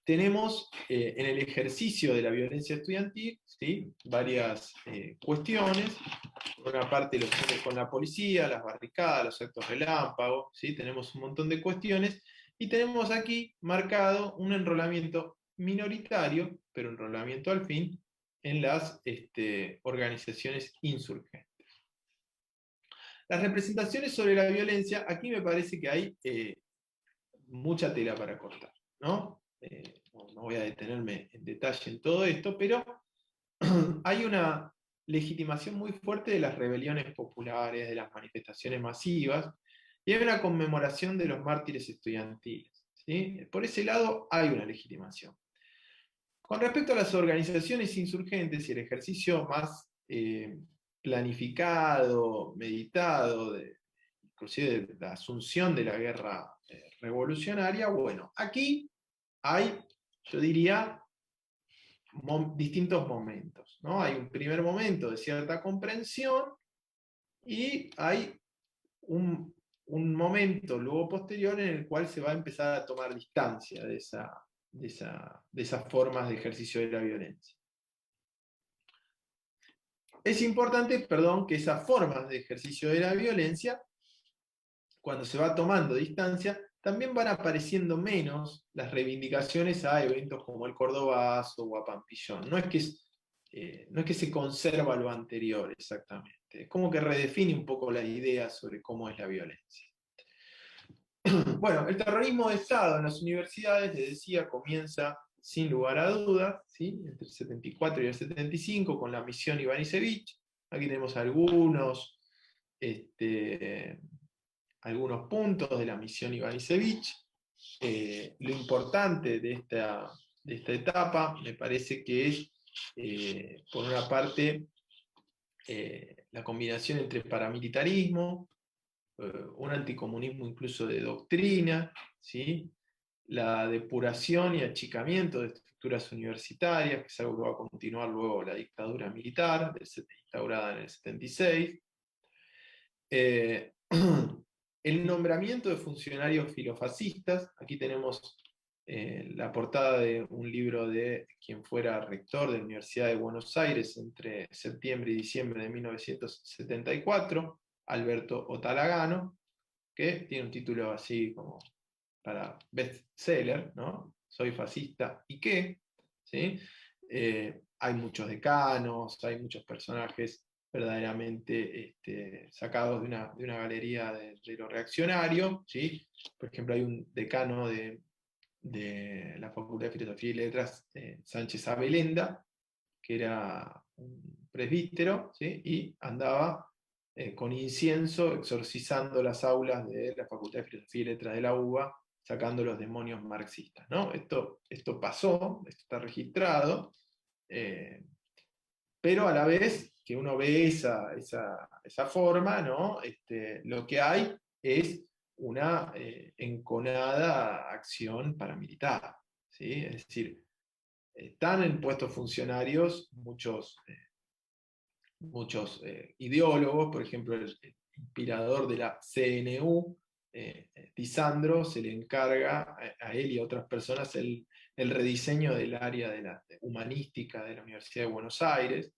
Tenemos en el ejercicio de la violencia estudiantil, ¿sí? Varias cuestiones. Por una parte, los choques con la policía, las barricadas, los actos relámpago, ¿sí? Tenemos un montón de cuestiones, y tenemos aquí marcado un enrolamiento minoritario, pero enrolamiento al fin, en las organizaciones insurgentes. Las representaciones sobre la violencia, aquí me parece que hay mucha tela para cortar, ¿no? No voy a detenerme en detalle en todo esto, pero hay una legitimación muy fuerte de las rebeliones populares, de las manifestaciones masivas, y hay una conmemoración de los mártires estudiantiles, ¿sí? Por ese lado hay una legitimación. Con respecto a las organizaciones insurgentes y el ejercicio más planificado, meditado, inclusive de la asunción de la guerra revolucionaria, bueno, aquí hay, yo diría, distintos momentos, ¿no? Hay un primer momento de cierta comprensión y hay un momento luego posterior en el cual se va a empezar a tomar distancia de esas formas de ejercicio de la violencia. Es importante, perdón, que esas formas de ejercicio de la violencia, cuando se va tomando distancia, también van apareciendo menos las reivindicaciones a eventos como el Cordobazo o a Pampillón. No es que se conserva lo anterior exactamente, es como que redefine un poco la idea sobre cómo es la violencia. Bueno, el terrorismo de Estado en las universidades, les decía, comienza sin lugar a dudas, ¿sí? Entre el 74 y el 75, con la misión Ivanišević. Aquí tenemos algunos puntos de la misión Ivanišević. Lo importante de esta etapa me parece que es, por una parte, la combinación entre paramilitarismo, un anticomunismo incluso de doctrina, ¿sí? La depuración y achicamiento de estructuras universitarias, que es algo que va a continuar luego la dictadura militar, instaurada en el 76. El nombramiento de funcionarios filofascistas. Aquí tenemos la portada de un libro de quien fuera rector de la Universidad de Buenos Aires entre septiembre y diciembre de 1974, Alberto Otalagano, que tiene un título así como para bestseller, ¿no? Soy fascista, ¿y qué? ¿Sí? Hay muchos decanos, hay muchos personajes verdaderamente sacados de una galería de lo reaccionario, ¿sí? Por ejemplo, hay un decano de la Facultad de Filosofía y Letras, Sánchez Abelenda, que era un presbítero, ¿sí? Y andaba con incienso exorcizando las aulas de la Facultad de Filosofía y Letras de la UBA, sacando los demonios marxistas, ¿no? Esto pasó, esto está registrado, pero a la vez que uno ve esa forma, ¿no? Lo que hay es una enconada acción paramilitar, ¿sí? Es decir, están en puestos funcionarios muchos ideólogos, por ejemplo, el inspirador de la CNU, Tisandro, se le encarga a él y a otras personas el rediseño del área de la humanística de la Universidad de Buenos Aires.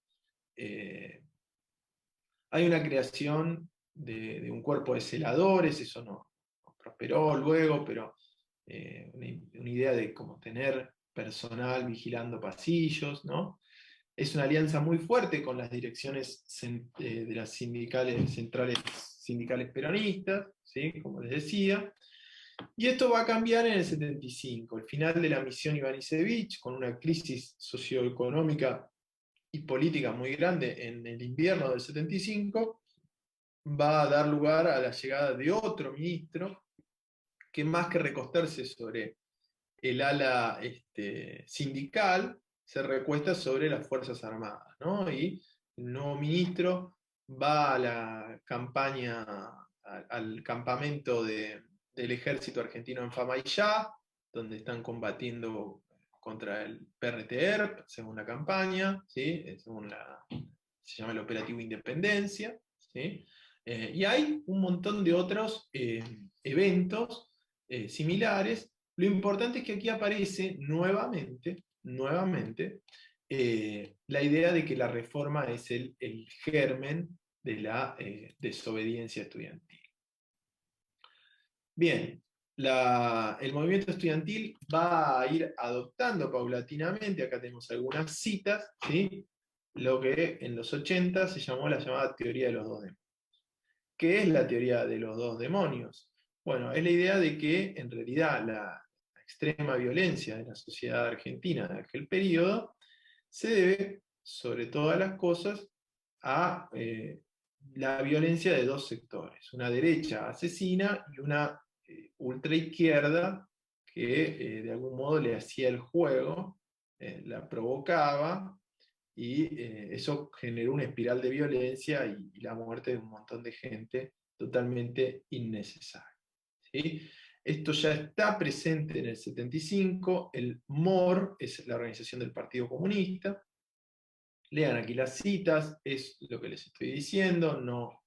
Hay una creación de un cuerpo de celadores, eso no prosperó luego, pero una idea de cómo tener personal vigilando pasillos, ¿no? Es una alianza muy fuerte con las direcciones de las centrales sindicales peronistas, ¿sí? Como les decía. Y esto va a cambiar en el 75, el final de la misión Ivanišević, con una crisis socioeconómica y política muy grande en el invierno del 75, va a dar lugar a la llegada de otro ministro que, más que recostarse sobre el ala sindical, se recuesta sobre las Fuerzas Armadas, ¿no? Y el nuevo ministro va a la campaña, al campamento del ejército argentino en Famaillá, donde están combatiendo contra el PRTR, según la campaña, ¿sí? Se llama el Operativo Independencia, ¿sí? Y hay un montón de otros eventos similares. Lo importante es que aquí aparece nuevamente, la idea de que la reforma es el germen de la desobediencia estudiantil. Bien, el movimiento estudiantil va a ir adoptando paulatinamente, acá tenemos algunas citas, ¿sí? Lo que en los 80 se llamó la llamada teoría de los dos demonios. ¿Qué es la teoría de los dos demonios? Bueno, es la idea de que en realidad la extrema violencia de la sociedad argentina de aquel periodo se debe, sobre todas las cosas, a la violencia de dos sectores, una derecha asesina y una ultraizquierda que de algún modo le hacía el juego, la provocaba, y eso generó una espiral de violencia y la muerte de un montón de gente totalmente innecesaria, ¿sí? Esto ya está presente en el 75, el MOR es la organización del Partido Comunista. Lean aquí las citas, es lo que les estoy diciendo, no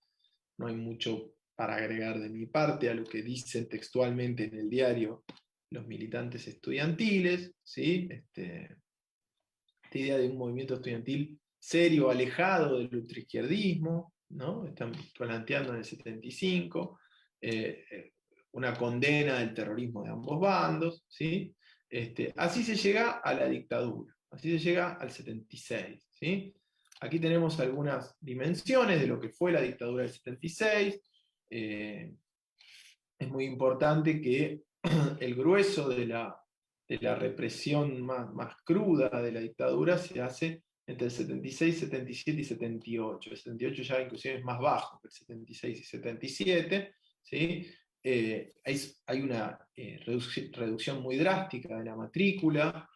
hay mucho para agregar de mi parte a lo que dicen textualmente en el diario los militantes estudiantiles, ¿sí? Esta idea de un movimiento estudiantil serio, alejado del ultraizquierdismo, ¿no? Están planteando en el 75 una condena del terrorismo de ambos bandos, ¿sí? Así se llega a la dictadura, así se llega al 76, ¿sí? Aquí tenemos algunas dimensiones de lo que fue la dictadura del 76. Es muy importante que el grueso de la represión más cruda de la dictadura se hace entre el 76, 77 y 78. El 78 ya inclusive es más bajo que el 76 y 77. ¿Sí? Hay una reducción muy drástica de la matrícula,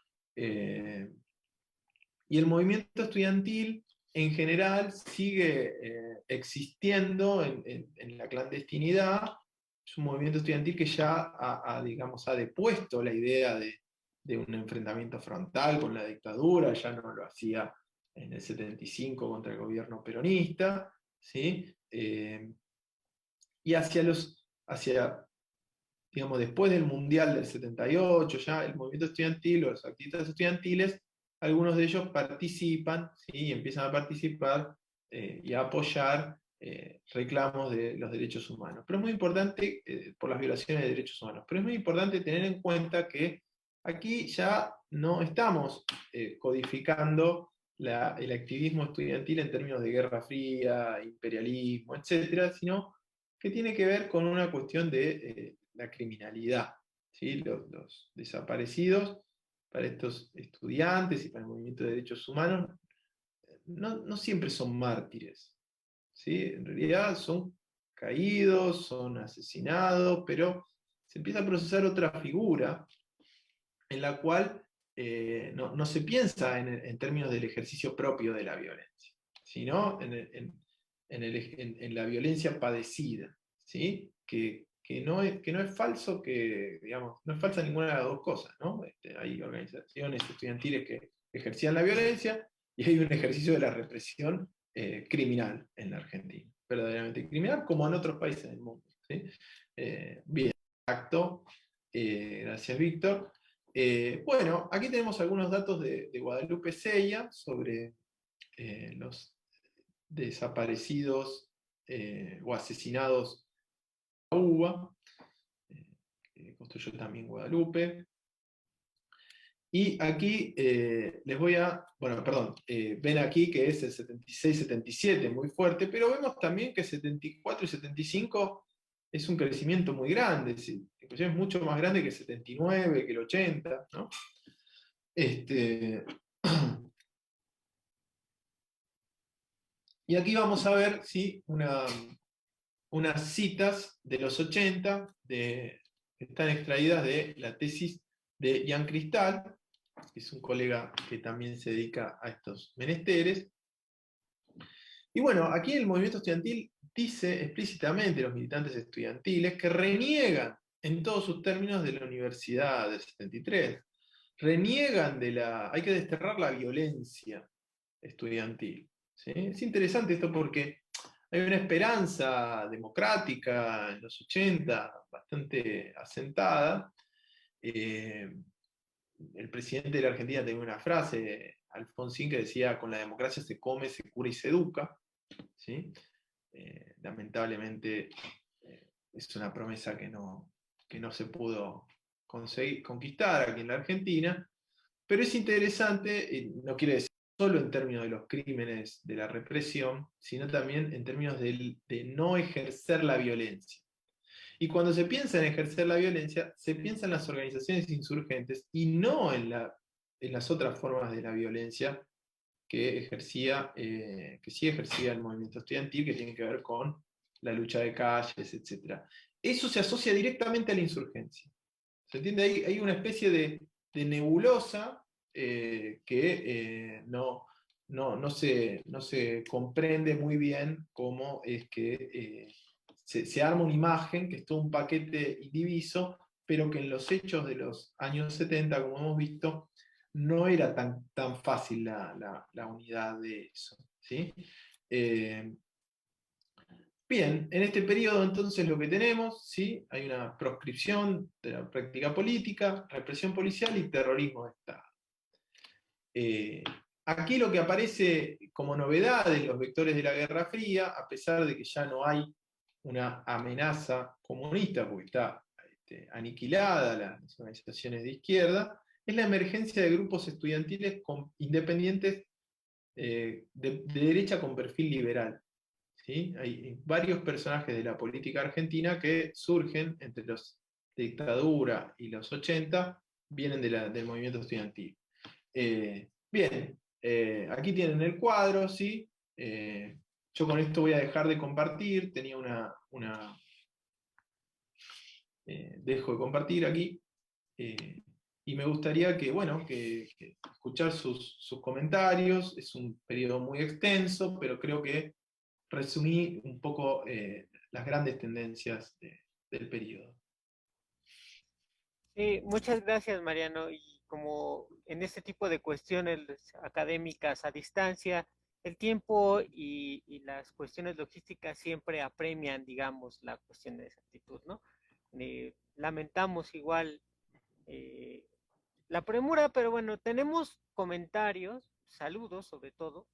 y el movimiento estudiantil en general sigue existiendo en la clandestinidad. Es un movimiento estudiantil que ya digamos, ha depuesto la idea de un enfrentamiento frontal con la dictadura, ya no lo hacía en el 75 contra el gobierno peronista, ¿sí? Y digamos, después del Mundial del 78, ya el movimiento estudiantil o los activistas estudiantiles, algunos de ellos participan, ¿sí? Y empiezan a participar y a apoyar reclamos de los derechos humanos. Pero es muy importante, por las violaciones de derechos humanos, pero es muy importante tener en cuenta que aquí ya no estamos codificando el activismo estudiantil en términos de Guerra Fría, imperialismo, etcétera, sino que tiene que ver con una cuestión de la criminalidad. ¿Sí? Los desaparecidos para estos estudiantes y para el movimiento de derechos humanos no siempre son mártires. ¿Sí? En realidad son caídos, son asesinados, pero se empieza a procesar otra figura en la cual no se piensa en términos del ejercicio propio de la violencia, sino en la violencia padecida, ¿sí? Que no es falso, digamos, no es falsa ninguna de las dos cosas, ¿no? Hay organizaciones estudiantiles que ejercían la violencia y hay un ejercicio de la represión criminal en la Argentina, verdaderamente criminal, como en otros países del mundo, ¿sí? Bien, acto, gracias Víctor. Bueno, aquí tenemos algunos datos de Guadalupe Sella sobre los desaparecidos o asesinados en la UBA, que construyó también Guadalupe. Y aquí les voy a, bueno, perdón, ven aquí que es el 76-77, muy fuerte, pero vemos también que 74 y 75 es un crecimiento muy grande, inclusive es mucho más grande que el 79, que el 80, ¿no? Y aquí vamos a ver ¿sí? Unas citas de los 80 que están extraídas de la tesis de Jan Cristal, que es un colega que también se dedica a estos menesteres. Y bueno, aquí el movimiento estudiantil dice explícitamente, los militantes estudiantiles, que reniegan en todos sus términos de la Universidad del 73. Reniegan hay que desterrar la violencia estudiantil. ¿Sí? Es interesante esto porque hay una esperanza democrática en los 80 bastante asentada. El presidente de la Argentina tenía una frase, Alfonsín, que decía: con la democracia se come, se cura y se educa. ¿Sí? Lamentablemente es una promesa que no se pudo conquistar aquí en la Argentina, pero es interesante, no quiere decir solo en términos de los crímenes de la represión, sino también en términos de no ejercer la violencia. Y cuando se piensa en ejercer la violencia, se piensa en las organizaciones insurgentes y no en las otras formas de la violencia que sí ejercía el movimiento estudiantil, que tiene que ver con la lucha de calles, etc. Eso se asocia directamente a la insurgencia. ¿Se entiende? Hay una especie de nebulosa que no se comprende muy bien cómo es que se arma una imagen, que es todo un paquete indiviso, pero que en los hechos de los años 70, como hemos visto, no era tan fácil la unidad de eso. ¿Sí? Bien, en este periodo entonces lo que tenemos, ¿sí? Hay una proscripción de la práctica política, represión policial y terrorismo de Estado. Eh, Aquí lo que aparece como novedad en los vectores de la Guerra Fría, a pesar de que ya no hay una amenaza comunista, porque está aniquilada las organizaciones de izquierda, es la emergencia de grupos estudiantiles independientes de derecha con perfil liberal. ¿Sí? Hay varios personajes de la política argentina que surgen entre los dictadura y los 80, vienen del movimiento estudiantil. Bien, aquí tienen el cuadro, ¿sí? Yo con esto voy a dejar de compartir, tenía dejo de compartir aquí, y me gustaría que, bueno, que escuchar sus comentarios. Es un periodo muy extenso, pero creo que resumí un poco las grandes tendencias del periodo. Sí, muchas gracias, Mariano. Y como en este tipo de cuestiones académicas a distancia, el tiempo y las cuestiones logísticas siempre apremian, digamos, la cuestión de exactitud, ¿no? Lamentamos igual eh, la premura, pero bueno, tenemos comentarios, saludos sobre todo,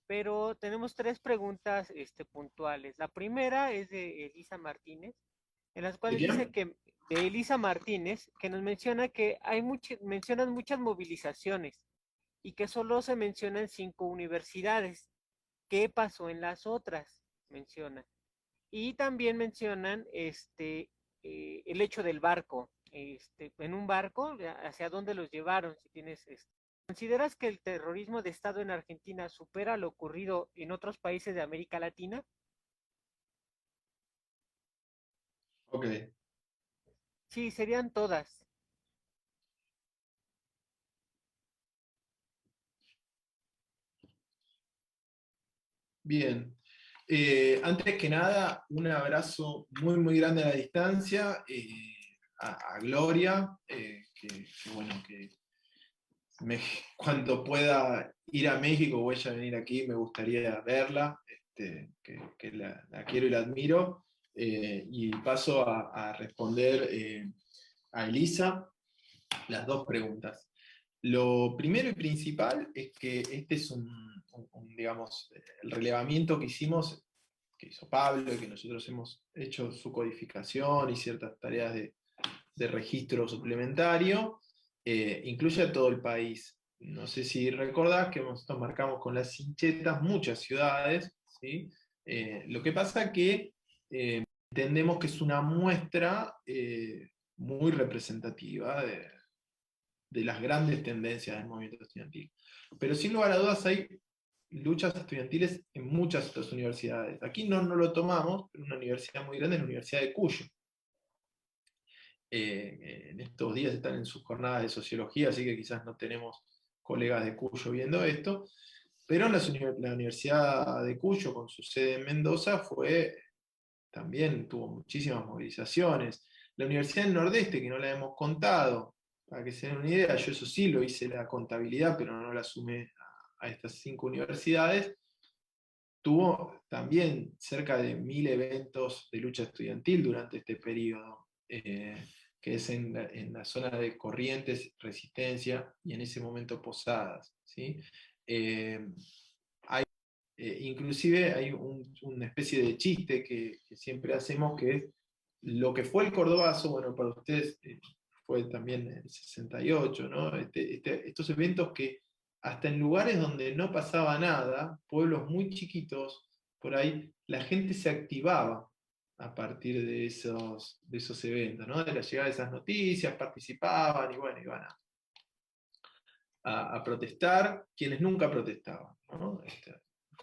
pero tenemos tres preguntas puntuales. La primera es de Elisa Martínez, en las ¿De cuales dice quién? que, de Elisa Martínez, que nos menciona que mencionan muchas movilizaciones y que solo se mencionan 5 universidades. ¿Qué pasó en las otras? Menciona. Y también mencionan el hecho del barco. En un barco, ¿hacia dónde los llevaron? Si tienes ¿Consideras que el terrorismo de Estado en Argentina supera lo ocurrido en otros países de América Latina? Ok, Sí, serían todas. bien. Antes que nada, un abrazo muy, muy grande a la distancia, a Gloria, bueno, que me- cuando pueda ir a México o ella venir aquí, me gustaría verla, que la quiero y la admiro. Y paso a responder a Elisa las dos preguntas. Lo primero y principal es que este es digamos, el relevamiento que hicimos, que hizo Pablo y que nosotros hemos hecho su codificación y ciertas tareas de registro suplementario, incluye a todo el país. No sé si recordás que nosotros marcamos con las cinchetas muchas ciudades, ¿sí? Lo que pasa que entendemos que es una muestra muy representativa de las grandes tendencias del movimiento estudiantil. Pero sin lugar a dudas hay luchas estudiantiles en muchas otras universidades. Aquí no lo tomamos, pero una universidad muy grande es la Universidad de Cuyo. En estos días están en sus jornadas de sociología, así que quizás no tenemos colegas de Cuyo viendo esto, pero la Universidad de Cuyo, con su sede en Mendoza, también tuvo muchísimas movilizaciones. La Universidad del Nordeste, que no la hemos contado, para que se den una idea, yo eso sí lo hice la contabilidad, pero no la sumé a estas 5 universidades, tuvo también cerca de 1000 eventos de lucha estudiantil durante este periodo, que es en la zona de Corrientes, Resistencia y en ese momento Posadas. ¿Sí? Eh, Inclusive hay una especie de chiste que siempre hacemos, que es lo que fue el Cordobazo, bueno, para ustedes fue también el 68, ¿no? Estos eventos que hasta en lugares donde no pasaba nada, pueblos muy chiquitos, por ahí la gente se activaba a partir de esos eventos, ¿no? De la llegada de esas noticias, participaban y bueno, iban a protestar quienes nunca protestaban, ¿no?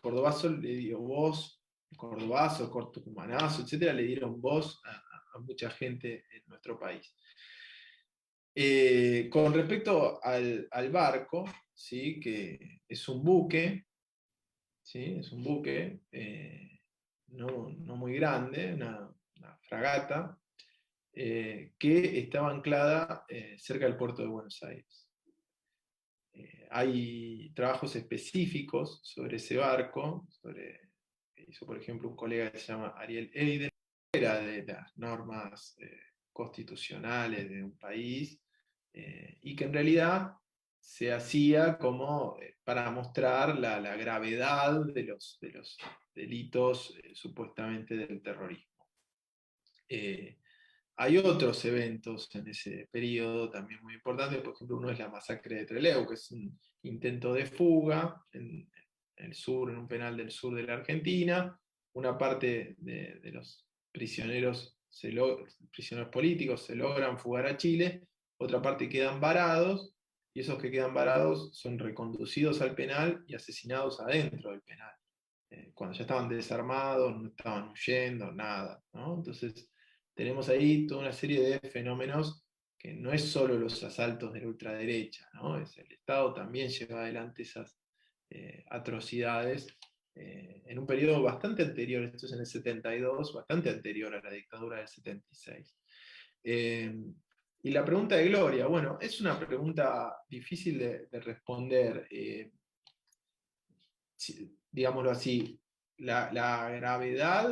Cordobazo le dio voz, Cordobazo, Tucumanazo, etcétera, le dieron voz a mucha gente en nuestro país. Con respecto al barco, ¿sí? Que es un buque, ¿sí? Es un buque no muy grande, una fragata, que estaba anclada cerca del puerto de Buenos Aires. Hay trabajos específicos sobre ese barco, sobre que hizo, por ejemplo, un colega que se llama Ariel Eiden, era de las normas constitucionales de un país, y que en realidad se hacía como para mostrar la gravedad de los delitos supuestamente del terrorismo. Hay otros eventos en ese periodo también muy importantes, por ejemplo, uno es la masacre de Trelew, que es un intento de fuga en el sur, en un penal del sur de la Argentina. Una parte de los prisioneros, prisioneros políticos se logran fugar a Chile, otra parte quedan varados, y esos que quedan varados son reconducidos al penal y asesinados adentro del penal. Cuando ya estaban desarmados, no estaban huyendo, nada, ¿no? Entonces, tenemos ahí toda una serie de fenómenos que no es solo los asaltos de la ultraderecha, ¿no? El Estado también lleva adelante esas atrocidades en un periodo bastante anterior, esto es en el 72, bastante anterior a la dictadura del 76. Y la pregunta de Gloria, bueno, es una pregunta difícil de responder. Digámoslo así, la gravedad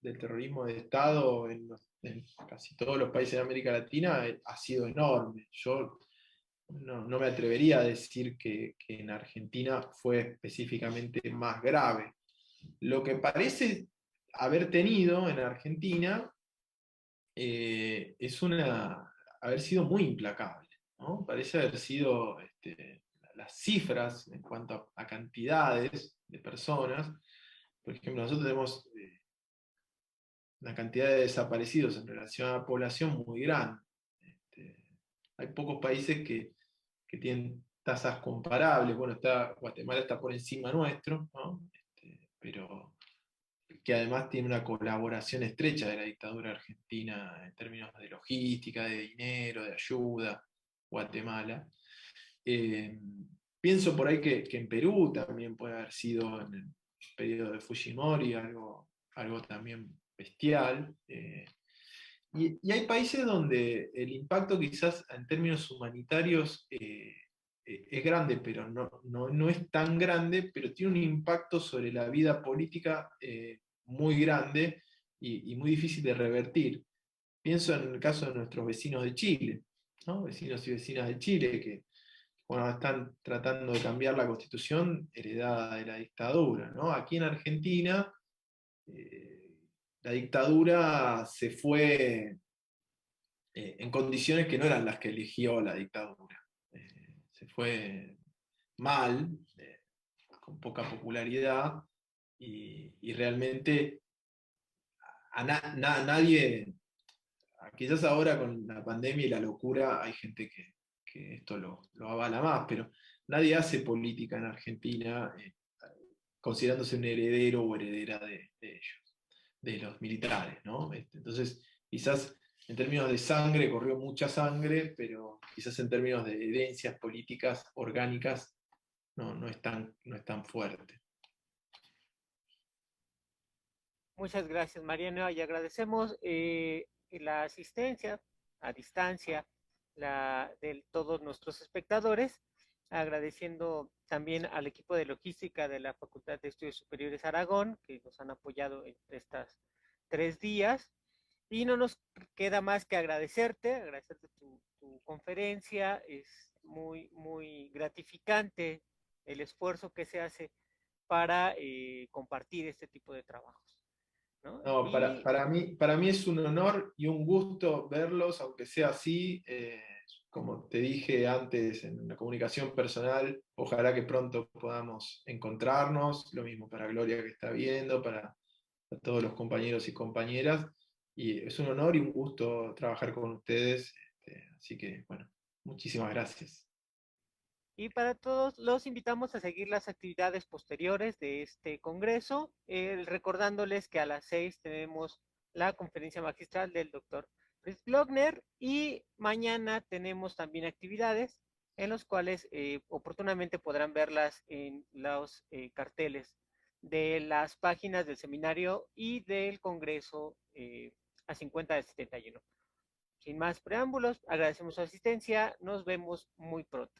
del terrorismo de Estado en casi todos los países de América Latina ha sido enorme. Yo no me atrevería a decir que en Argentina fue específicamente más grave. Lo que parece haber tenido en Argentina es haber sido muy implacable, ¿no? Parece haber sido las cifras en cuanto a cantidades de personas. Por ejemplo, nosotros tenemos una cantidad de desaparecidos en relación a la población muy grande. Hay pocos países que tienen tasas comparables. Bueno, Guatemala está por encima nuestro, ¿no? Pero que además tiene una colaboración estrecha de la dictadura argentina en términos de logística, de dinero, de ayuda, Guatemala. Eh, Pienso por ahí que en Perú también puede haber sido en el periodo de Fujimori algo también bestial. Y hay países donde el impacto quizás en términos humanitarios es grande, pero no es tan grande, pero tiene un impacto sobre la vida política muy grande y muy difícil de revertir. Pienso en el caso de nuestros vecinos de Chile, ¿no? Vecinos y vecinas de Chile que bueno, están tratando de cambiar la constitución heredada de la dictadura, ¿no? Aquí en Argentina, eh, la dictadura se fue en condiciones que no eran las que eligió la dictadura. Se fue mal, con poca popularidad, y realmente nadie, quizás ahora con la pandemia y la locura hay gente que esto lo avala más, pero nadie hace política en Argentina considerándose un heredero o heredera de ellos, de los militares, ¿no? Entonces, quizás en términos de sangre corrió mucha sangre, pero quizás en términos de herencias políticas orgánicas no es tan fuerte. Muchas gracias, Mariano, y agradecemos la asistencia a distancia de todos nuestros espectadores, agradeciendo también al equipo de logística de la Facultad de Estudios Superiores Aragón, que nos han apoyado en estas 3 días. Y no nos queda más que agradecerte tu conferencia. Es muy, muy gratificante el esfuerzo que se hace para compartir este tipo de trabajos, ¿no? No, Y para mí es un honor y un gusto verlos, aunque sea así. Como te dije antes en la comunicación personal, ojalá que pronto podamos encontrarnos. Lo mismo para Gloria que está viendo, para todos los compañeros y compañeras. Y es un honor y un gusto trabajar con ustedes. Así que, bueno, muchísimas gracias. Y para todos los invitamos a seguir las actividades posteriores de este congreso, recordándoles que a las 6 tenemos la conferencia magistral del doctor Fritz Glockner y mañana tenemos también actividades en las cuales oportunamente podrán verlas en los carteles de las páginas del seminario y del congreso a 50 de 71. Sin más preámbulos, agradecemos su asistencia, nos vemos muy pronto.